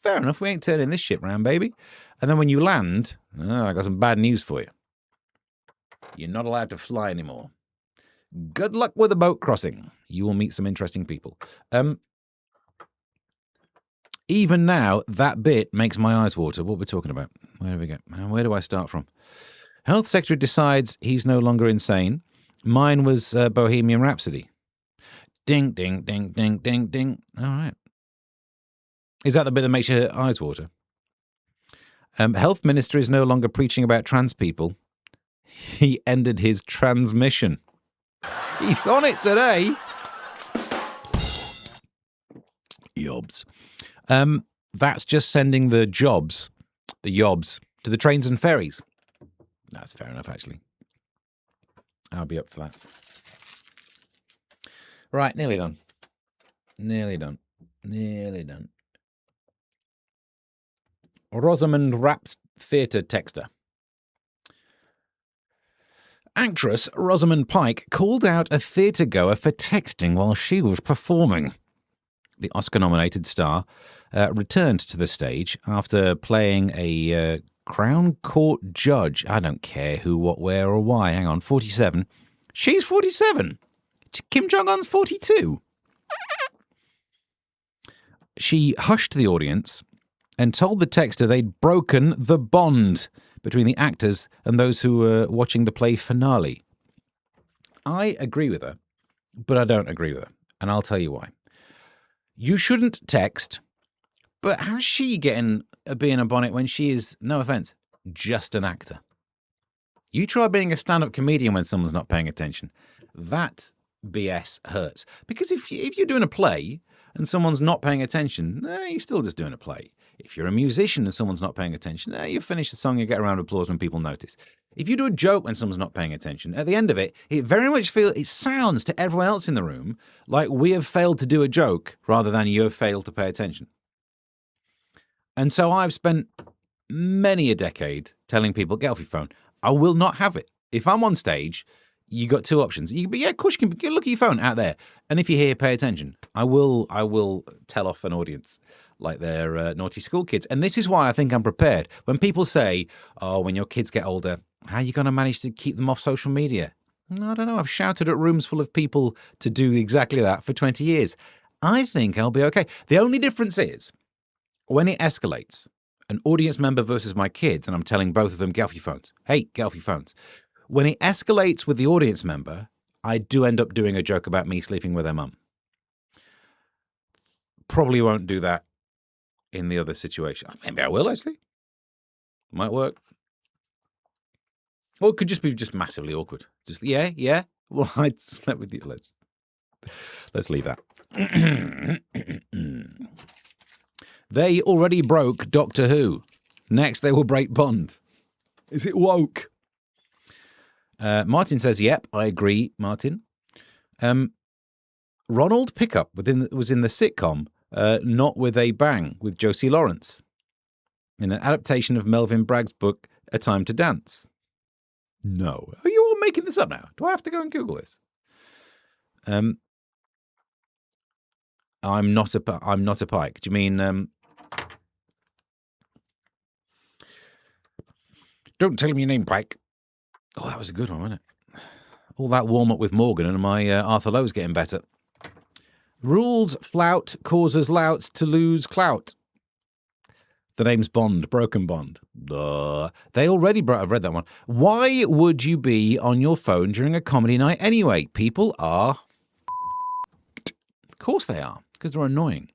fair enough, we ain't turning this ship round, baby. And then when you land, I got some bad news for you. You're not allowed to fly anymore. Good luck with the boat crossing. You will meet some interesting people. Even now, that bit makes my eyes water. What we're talking about. Where do we go? Where do I start from? Health Secretary decides he's no longer insane. Mine was Bohemian Rhapsody. Ding, ding, ding, ding, ding, ding. All right. Is that the bit that makes your eyes water? Health Minister is no longer preaching about trans people. He ended his transmission. He's on it today. Yobs. That's just sending the yobs, to the trains and ferries. That's fair enough, actually. I'll be up for that. Right, nearly done. Rosamund Rapp's theatre texter. Actress Rosamund Pike called out a theatre-goer for texting while she was performing. The Oscar-nominated star returned to the stage after playing a Crown Court judge. I don't care who, what, where, or why. Hang on, 47. She's 47. Kim Jong-un's 42. She hushed the audience and told the texter they'd broken the bond between the actors and those who were watching the play finale. I agree with her, but I don't agree with her, and I'll tell you why. You shouldn't text, but how's she getting a bee in a bonnet when she is, no offence, just an actor? You try being a stand-up comedian when someone's not paying attention. That BS hurts. Because if you're doing a play and someone's not paying attention, you're still just doing a play. If you're a musician and someone's not paying attention, you finish the song, you get a round of applause when people notice. If you do a joke when someone's not paying attention, at the end of it, it sounds to everyone else in the room like we have failed to do a joke rather than you have failed to pay attention. And so I've spent many a decade telling people, get off your phone. I will not have it. If I'm on stage, you got two options. Of course you can look at your phone out there. And if you're here, pay attention. I will tell off an audience like they're naughty school kids. And this is why I think I'm prepared. When people say, oh, when your kids get older, how are you going to manage to keep them off social media? I don't know. I've shouted at rooms full of people to do exactly that for 20 years. I think I'll be okay. The only difference is when it escalates, an audience member versus my kids, and I'm telling both of them, get off your phones. Hey, get off your phones. When it escalates with the audience member, I do end up doing a joke about me sleeping with their mum. Probably won't do that in the other situation. Maybe I will, actually. Might work. Or it could just be massively awkward. Just, yeah. Well, I slept with you. Let's leave that. They already broke Doctor Who. Next, they will break Bond. Is it woke? Martin says, yep, I agree, Martin. Ronald Pickup was in the sitcom Not With a Bang with Josie Lawrence in an adaptation of Melvin Bragg's book, A Time to Dance. No. Are you all making this up now? Do I have to go and Google this? I'm not a Pike. Do you mean... Don't tell me your name, Pike. Oh, that was a good one, wasn't it? All that warm-up with Morgan and my Arthur Lowe's getting better. Rules flout causes louts to lose clout. The name's Bond, Broken Bond. They already I've read that one. Why would you be on your phone during a comedy night anyway? People are... Of course they are, because they're annoying.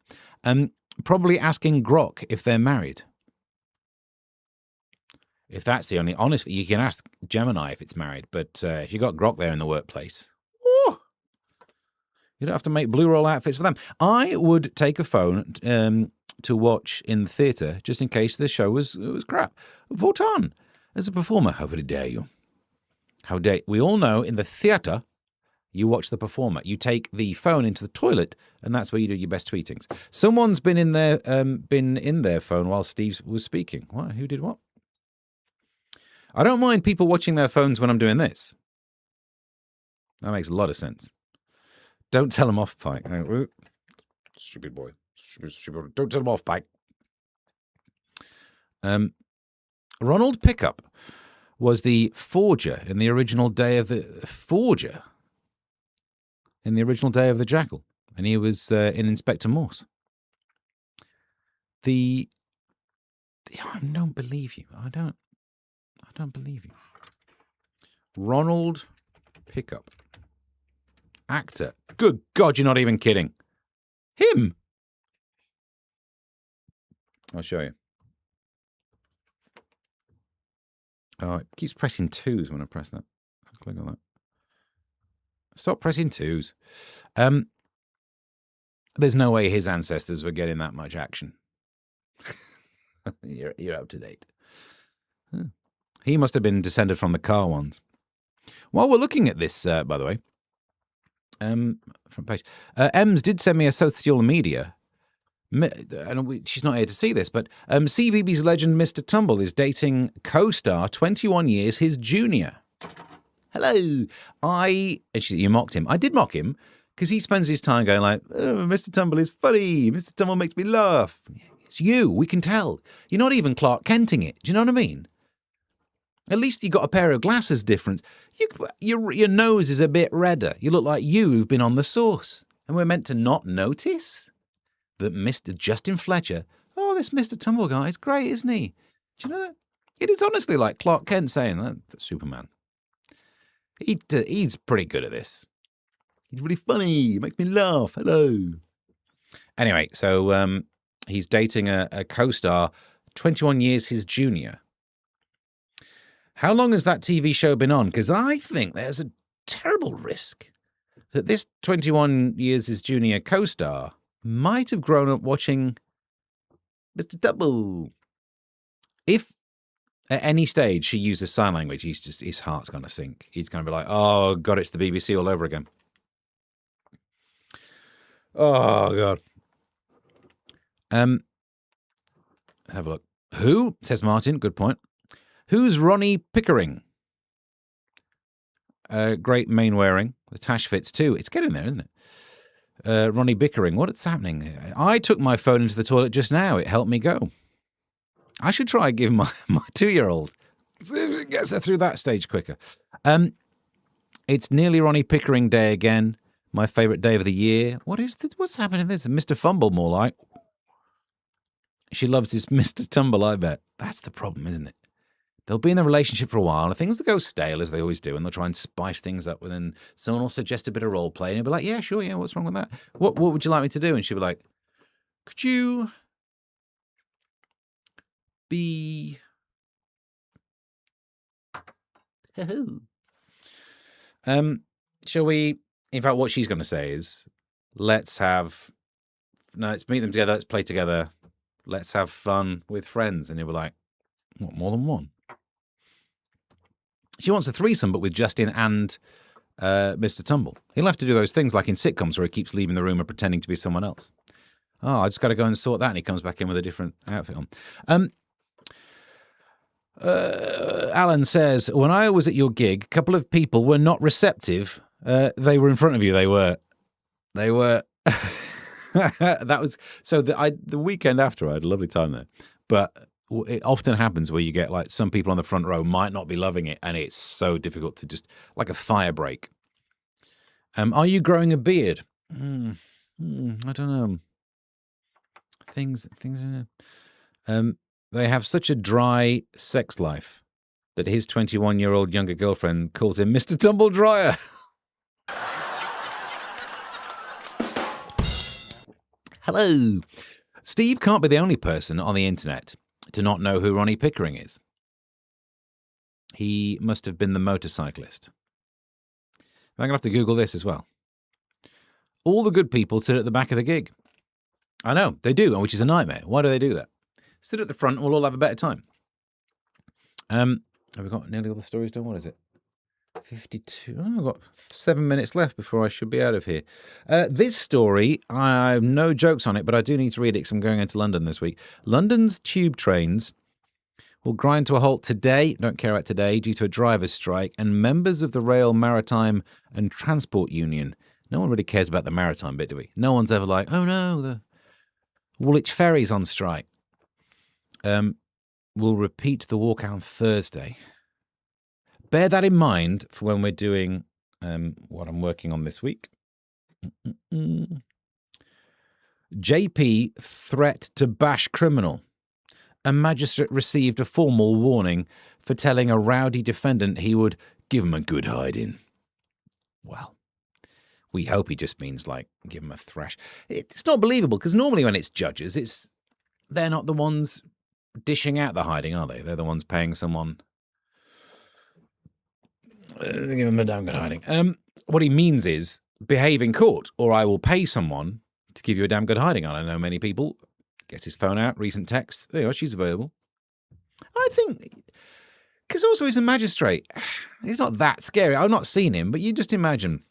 Probably asking Grok if they're married. If that's the only... Honestly, you can ask Gemini if it's married, but if you got Grok there in the workplace, woo, you don't have to make blue roll outfits for them. I would take a phone to watch in the theatre just in case the show was crap. Vote on as a performer. How very dare you? How dare... We all know in the theatre, you watch the performer. You take the phone into the toilet, and that's where you do your best tweetings. Someone's been in their phone while Steve was speaking. What? Who did what? I don't mind people watching their phones when I'm doing this. That makes a lot of sense. Don't tell them off, Pike. Stupid boy. Stupid. Don't tell them off, Pike. Ronald Pickup was the forger in the original Day of the Jackal, and he was in Inspector Morse. I don't believe you. I don't believe you. Ronald Pickup. Actor. Good God, you're not even kidding. Him. I'll show you. Oh, it keeps pressing 2s when I press that. I'll click on that. Stop pressing 2s. There's no way his ancestors were getting that much action. You're up to date. Huh. He must have been descended from the car ones. While we're looking at this, by the way, front page, Ems did send me a social media. And she's not here to see this, but CBeebies legend Mr. Tumble is dating co-star 21 years his junior. Hello. You mocked him. I did mock him because he spends his time going like, oh, Mr. Tumble is funny. Mr. Tumble makes me laugh. It's you. We can tell. You're not even Clark Kenting it. Do you know what I mean? At least you got a pair of glasses different. Your nose is a bit redder. You look like you've been on the sauce. And we're meant to not notice that Mr. Justin Fletcher, oh, this Mr. Tumble guy is great, isn't he? Do you know that? It is honestly like Clark Kent saying that. That's Superman. He's pretty good at this. He's really funny. He makes me laugh. Hello. Anyway, so he's dating a co-star 21 years his junior. How long has that TV show been on? Because I think there's a terrible risk that this 21 years his junior co-star might have grown up watching Mr. Double. If at any stage she uses sign language, his heart's going to sink. He's going to be like, oh, God, it's the BBC all over again. Oh, God. Have a look. Who? Says Martin. Good point. Who's Ronnie Pickering? Great mane wearing. The tash fits too. It's getting there, isn't it? Ronnie Bickering. What's happening? I took my phone into the toilet just now. It helped me go. I should try giving my 2-year-old. See if it gets her through that stage quicker. It's nearly Ronnie Pickering Day again. My favourite day of the year. What's happening this? Mr. Fumble, more like. She loves this Mr. Tumble, I bet. That's the problem, isn't it? They'll be in a relationship for a while, and things will go stale, as they always do, and they'll try and spice things up. And then someone will suggest a bit of role play, and he'll be like, yeah, sure, yeah, what's wrong with that? What would you like me to do? And she'll be like, could you be... Shall we... In fact, what she's going to say is, let's meet them together, let's play together, let's have fun with friends. And he'll be like, what, more than one? She wants a threesome, but with Justin and Mr. Tumble. He'll have to do those things like in sitcoms where he keeps leaving the room and pretending to be someone else. Oh, I just got to go and sort that, and he comes back in with a different outfit on. Alan says, when I was at your gig, a couple of people were not receptive. They were in front of you. They were. That was so. The weekend after, I had a lovely time there. But it often happens where you get like some people on the front row might not be loving it, and it's so difficult to just like a fire break. Are you growing a beard? I don't know. Things. They have such a dry sex life that his 21-year-old younger girlfriend calls him Mr. Tumble Dryer. Hello. Steve can't be the only person on the internet to not know who Ronnie Pickering is. He must have been the motorcyclist. I'm going to have to Google this as well. All the good people sit at the back of the gig. I know, they do, which is a nightmare. Why do they do that? Sit at the front and we'll all have a better time. Have we got nearly all the stories done? What is it? 52. Oh, I've got 7 minutes left before I should be out of here. This story, I have no jokes on it, but I do need to read it because I'm going into London this week. London's tube trains will grind to a halt today, don't care about today, due to a driver's strike, and members of the Rail, Maritime and Transport Union. No one really cares about the maritime bit, do we? No one's ever like, oh no, the Woolwich Ferry's on strike. We'll repeat the walk on Thursday. Bear that in mind for when we're doing what I'm working on this week. JP threat to bash criminal. A magistrate received a formal warning for telling a rowdy defendant he would give him a good hiding. Well, we hope he just means like give him a thrash. It's not believable because normally when it's judges, they're not the ones dishing out the hiding, are they? They're the ones paying someone. Give him a damn good hiding. What he means is behave in court, or I will pay someone to give you a damn good hiding. I know many people. Gets his phone out, recent text. There you are, she's available. I think, because also he's a magistrate. He's not that scary. I've not seen him, but you just imagine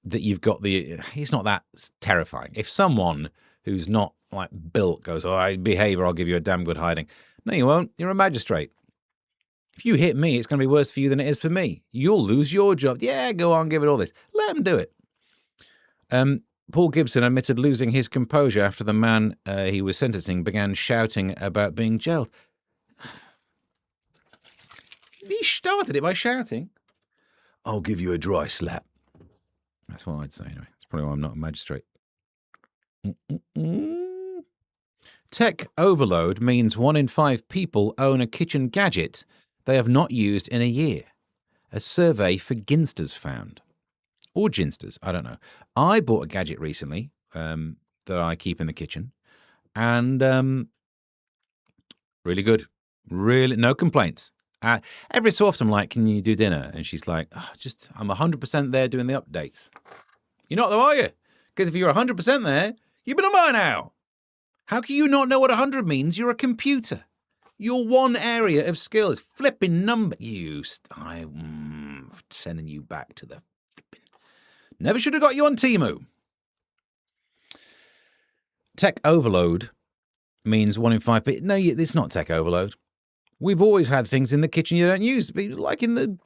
that you've got he's not that terrifying. If someone who's not like built goes, oh, I behave or I'll give you a damn good hiding. No, you won't. You're a magistrate. If you hit me, it's going to be worse for you than it is for me. You'll lose your job. Yeah, go on, give it all this. Let him do it. Paul Gibson admitted losing his composure after the man he was sentencing began shouting about being jailed. He started it by shouting, I'll give you a dry slap. That's what I'd say anyway. That's probably why I'm not a magistrate. Tech overload means 1 in 5 people own a kitchen gadget they have not used in a year. A survey for Ginsters found. Or Ginsters, I don't know. I bought a gadget recently that I keep in the kitchen. And really good. Really, no complaints. Every so often I'm like, can you do dinner? And she's like, I'm 100% there doing the updates. You're not though, are you? Because if you're 100% there, you've been on by now. How can you not know what 100 means? You're a computer. Your one area of skill is flipping number. I'm sending you back to the flipping. Never should have got you on Temu. Tech overload means 1 in 5 people. No, it's not tech overload. We've always had things in the kitchen you don't use. Like in the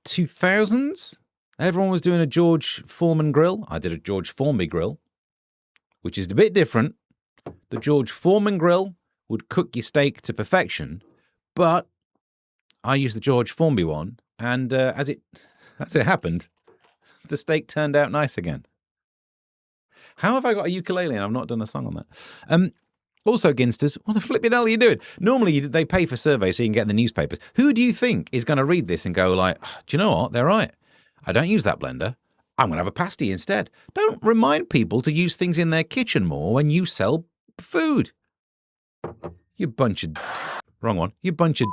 2000s, everyone was doing a George Foreman grill. I did a George Formby grill, which is a bit different. The George Foreman grill would cook your steak to perfection, but I used the George Formby one, and as it As it happened, the steak turned out nice again. How have I got a ukulele and I've not done a song on that? Also, Ginsters, what the flipping hell are you doing? Normally, they pay for surveys so you can get in the newspapers. Who do you think is going to read this and go like, oh, do you know what? They're right. I don't use that blender. I'm going to have a pasty instead. Don't remind people to use things in their kitchen more when you sell food. You bunch of... Wrong one. You bunch of...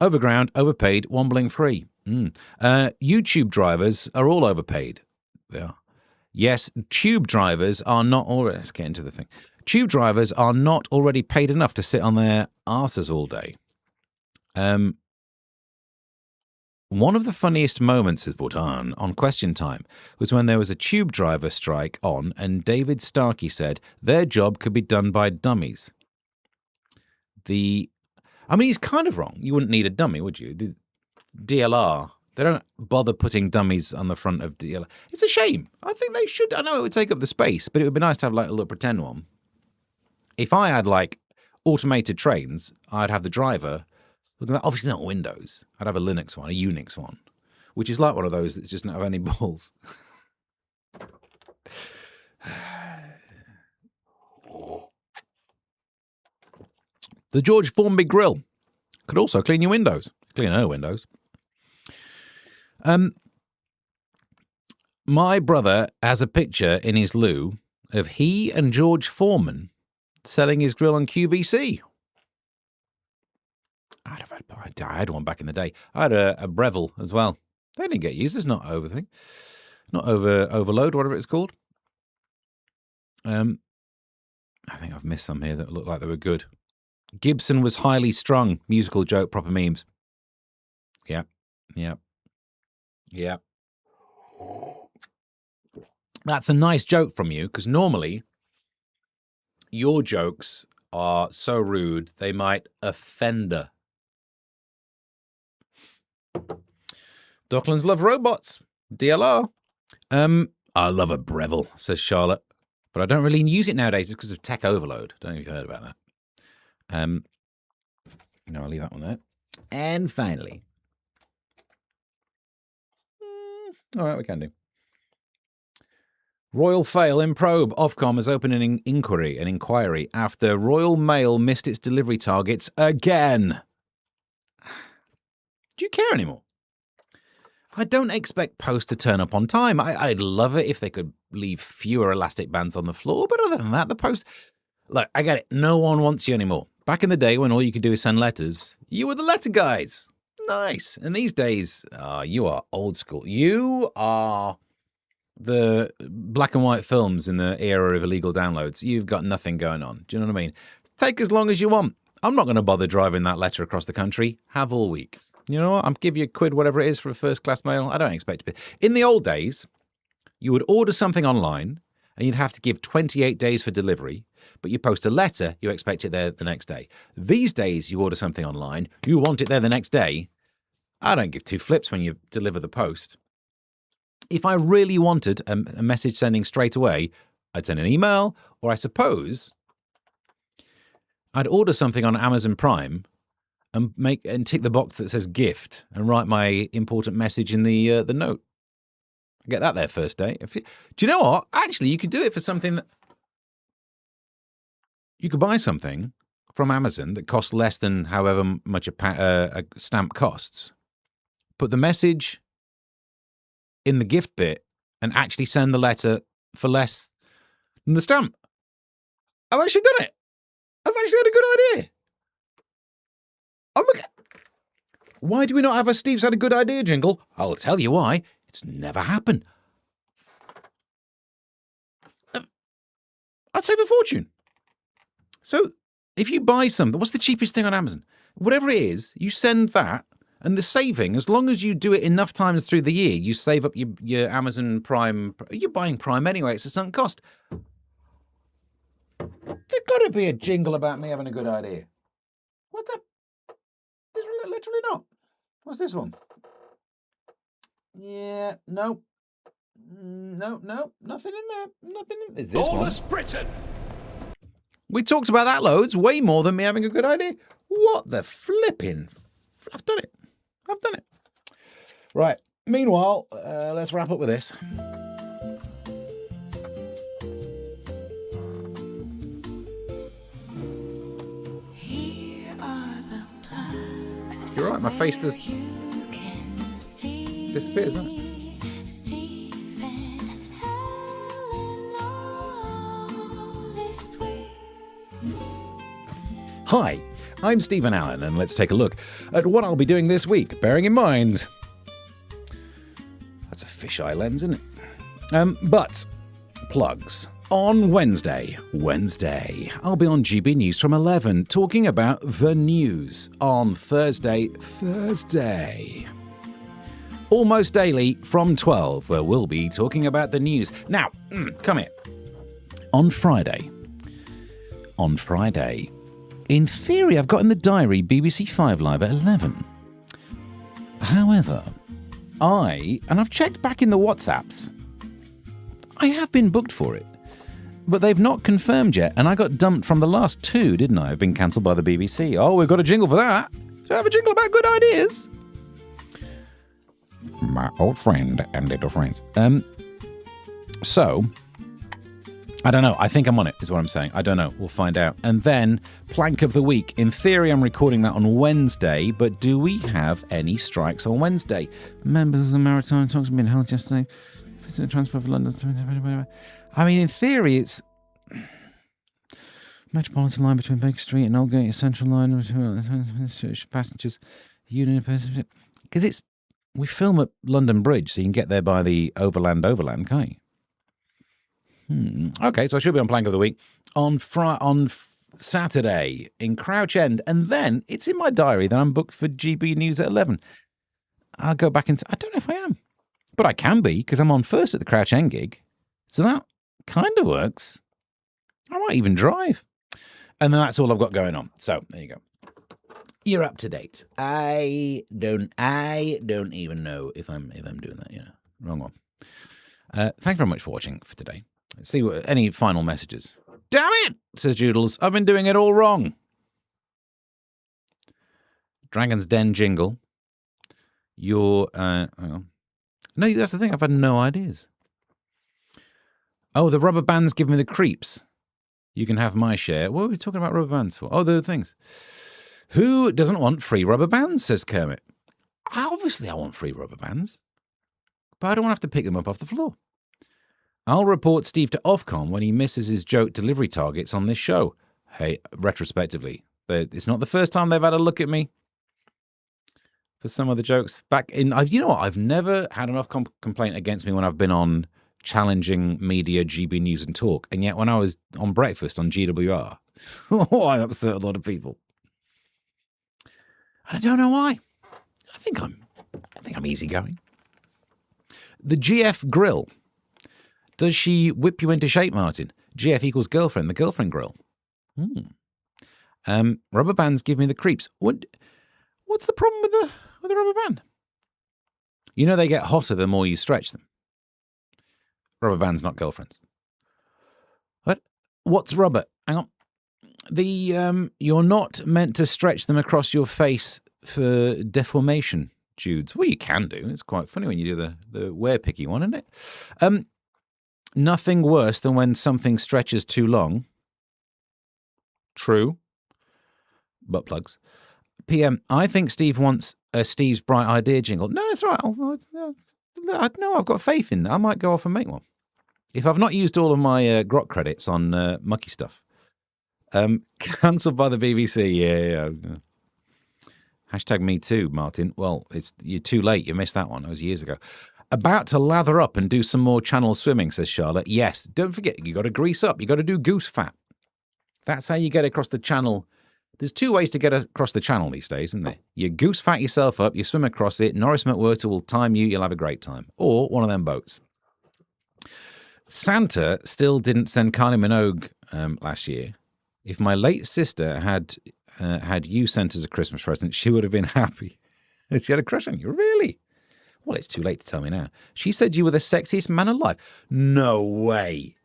Overground, overpaid, wombling free. YouTube drivers are all overpaid. They are. Yes, tube drivers are not already... Let's get into the thing. Tube drivers are not already paid enough to sit on their arses all day. One of the funniest moments, says Bhutan, on Question Time was when there was a tube driver strike on and David Starkey said their job could be done by dummies. I mean, he's kind of wrong. You wouldn't need a dummy, would you? The DLR, they don't bother putting dummies on the front of DLR. It's a shame. I think they should. I know it would take up the space, but it would be nice to have like a little pretend one. If I had like automated trains, I'd have the driver... Obviously not Windows. I'd have a Linux one, a Unix one, which is like one of those that just don't have any balls. The George Formby grill could also clean your windows. Clean her windows. My brother has a picture in his loo of he and George Foreman selling his grill on QVC. I had one back in the day. I had a Breville as well. They didn't get used. It's not overload, whatever it's called. I think I've missed some here that looked like they were good. Gibson was highly strung. Musical joke, proper memes. Yeah. That's a nice joke from you, because normally your jokes are so rude they might offender. Docklands love robots. DLR. I love a Breville, says Charlotte. But I don't really use it nowadays. It's because of tech overload. Don't know if you've heard about that. No, I'll leave that one there. And finally. All right, we can do. Royal fail in probe. Ofcom has opened an inquiry after Royal Mail missed its delivery targets again. Do you care anymore? I don't expect Post to turn up on time. I'd love it if they could leave fewer elastic bands on the floor, but other than that, the Post... Look, I get it. No one wants you anymore. Back in the day when all you could do is send letters, you were the letter guys. Nice. And these days, you are old school. You are the black and white films in the era of illegal downloads. You've got nothing going on. Do you know what I mean? Take as long as you want. I'm not going to bother driving that letter across the country. Have all week. You know what? I'll give you a quid, whatever it is, for a first-class mail. I don't expect to be. In the old days, you would order something online, and you'd have to give 28 days for delivery, but you post a letter, you expect it there the next day. These days, you order something online, you want it there the next day. I don't give two flips when you deliver the post. If I really wanted a message sending straight away, I'd send an email, or I suppose I'd order something on Amazon Prime and tick the box that says gift and write my important message in the note. Get that there first day. Do you know what? Actually, you could do it for something that... You could buy something from Amazon that costs less than however much a stamp costs. Put the message in the gift bit and actually send the letter for less than the stamp. I've actually done it. I've actually had a good idea. Why do we not have a Steve's had a good idea jingle? I'll tell you why. It's never happened. I'd save a fortune. So, if you buy something, what's the cheapest thing on Amazon? Whatever it is, you send that, and the saving, as long as you do it enough times through the year, you save up your Amazon Prime. You're buying Prime anyway, it's a sunk cost. There's got to be a jingle about me having a good idea. What the? There's literally not. What's this one? Yeah, no. No, nothing in there. Nothing in there. There's this one. Britain. We talked about that loads, way more than me having a good idea. What the flipping I've done it. Right. Meanwhile, let's wrap up with this. You're right, my face does disappear, doesn't it? Hi, I'm Stephen Allen, and let's take a look at what I'll be doing this week, bearing in mind... That's a fisheye lens, isn't it? But, plugs. On Wednesday, I'll be on GB News from 11, talking about the news. On Thursday, almost daily from 12, where we'll be talking about the news. Now, come here. On Friday, in theory, I've got in the diary BBC 5 Live at 11. However, I've checked back in the WhatsApps, I have been booked for it, but they've not confirmed yet, and I got dumped from the last two, didn't I? I've been cancelled by the BBC. Oh, we've got a jingle for that. Do I have a jingle about good ideas? My old friend and little friends. So, I don't know. I think I'm on it, is what I'm saying. I don't know. We'll find out. And then, Plank of the Week. In theory, I'm recording that on Wednesday, but do we have any strikes on Wednesday? Members of the Maritime Talks have been held yesterday. Transport for London. I mean, in theory, it's Metropolitan line between Baker Street and Aldgate, Central line passengers, Union, because we film at London Bridge, so you can get there by the overland, can't you? Okay, so I should be on Plank of the Week on Saturday in Crouch End, and then it's in my diary that I'm booked for GB News at 11. I'll go back and I don't know if I am, but I can be because I'm on first at the Crouch End gig, so that kind of works. I might even drive, and then that's all I've got going on. So there you go. You're up to date. I don't even know if I'm doing that. Yeah, wrong one. Thanks very much for watching for today. Let's see any final messages. Damn it, says Joodles. I've been doing it all wrong. Dragon's Den jingle. Hang on. No, that's the thing. I've had no ideas. Oh, the rubber bands give me the creeps. You can have my share. What are we talking about rubber bands for? Oh, the things. Who doesn't want free rubber bands, says Kermit. Obviously, I want free rubber bands. But I don't want to have to pick them up off the floor. I'll report Steve to Ofcom when he misses his joke delivery targets on this show. Hey, retrospectively, it's not the first time they've had a look at me for some of the jokes. You know what? I've never had an Ofcom complaint against me when I've been on challenging media, GB News and Talk. And yet when I was on breakfast on GWR, I upset a lot of people. And I don't know why. I think I'm easygoing. The GF grill. Does she whip you into shape, Martin? GF equals girlfriend, the girlfriend grill. Rubber bands give me the creeps. What's the problem with the rubber band? You know they get hotter the more you stretch them. Rubber bands, not girlfriends. What's rubber? Hang on. You're not meant to stretch them across your face for deformation, Judes. Well, you can do. It's quite funny when you do the wear picky one, isn't it? Nothing worse than when something stretches too long. True. Butt plugs. PM, I think Steve wants a Steve's Bright Idea jingle. No, it's all right. I've got faith in it. I might go off and make one. If I've not used all of my grok credits on mucky stuff. Cancelled by the BBC. Yeah. Hashtag me too, Martin. Well, you're too late. You missed that one. That was years ago. About to lather up and do some more channel swimming, says Charlotte. Yes, don't forget, you got to grease up. You got to do goose fat. That's how you get across the channel. There's two ways to get across the channel these days, isn't there? You goose fat yourself up, you swim across it, Norris McWhirter will time you, you'll have a great time. Or one of them boats. Santa still didn't send Kylie Minogue last year. If my late sister had you sent as a Christmas present, she would have been happy. She had a crush on you. Really? Well, it's too late to tell me now. She said you were the sexiest man alive. No way.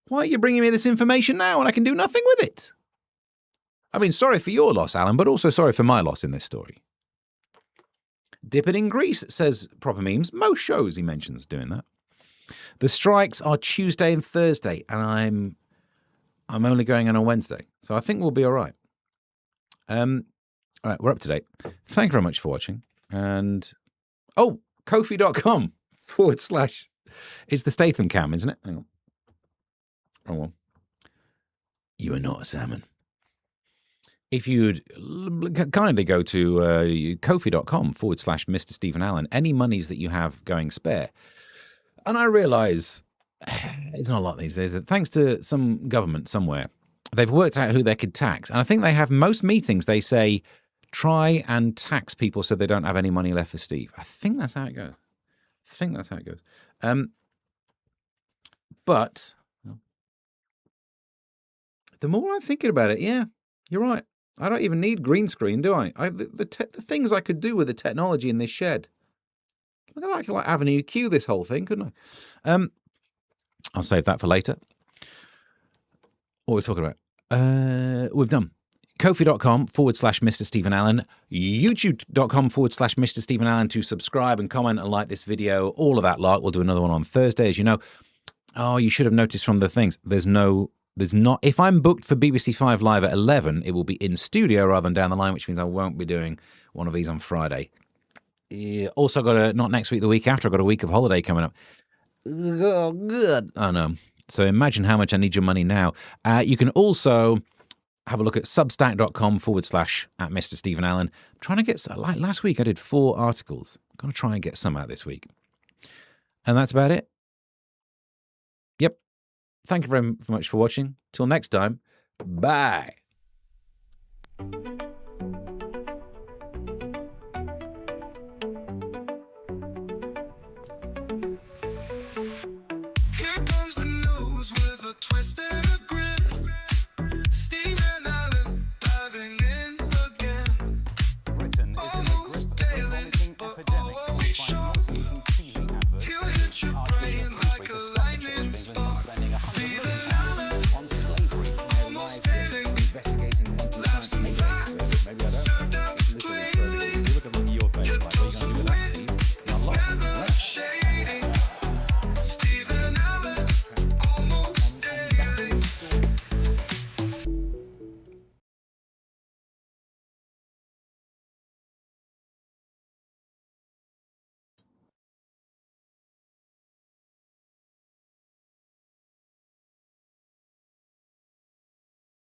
Why are you bringing me this information now and I can do nothing with it? I mean, sorry for your loss, Alan, but also sorry for my loss in this story. Dip it in grease, says Proper Memes. Most shows he mentions doing that. The strikes are Tuesday and Thursday, and I'm only going on Wednesday, so I think we'll be all right. All right, we're up to date. Thank you very much for watching. And, Ko-fi.com / it's the Statham cam, isn't it? Hang on. Oh, well. You are not a salmon. If you'd kindly go to Ko-fi.com / Mr. Stephen Allen, any monies that you have going spare. And I realise it's not a lot these days. Thanks to some government somewhere, they've worked out who they could tax. And I think they have most meetings, they say, try and tax people so they don't have any money left for Steve. I think that's how it goes. But the more I'm thinking about it, yeah, you're right. I don't even need green screen, do I? The things I could do with the technology in this shed. Look, I could like Avenue Q this whole thing, couldn't I? I'll save that for later. What are we talking about? We've done Ko-fi.com / Mr. Stephen Allen, YouTube.com / Mr. Stephen Allen to subscribe and comment and like this video. All of that lot. We'll do another one on Thursday, as you know. Oh, you should have noticed from the things. There's not. If I'm booked for BBC 5 Live at 11, it will be in studio rather than down the line, which means I won't be doing one of these on Friday. Also got not next week, the week after. I've got a week of holiday coming up. Oh, good. I know. So imagine how much I need your money now. You can also have a look at substack.com / at Mr. Stephen Allen. I'm trying to get, like last week, I did 4 articles. I'm going to try and get some out this week. And that's about it. Yep. Thank you very much for watching. Till next time. Bye.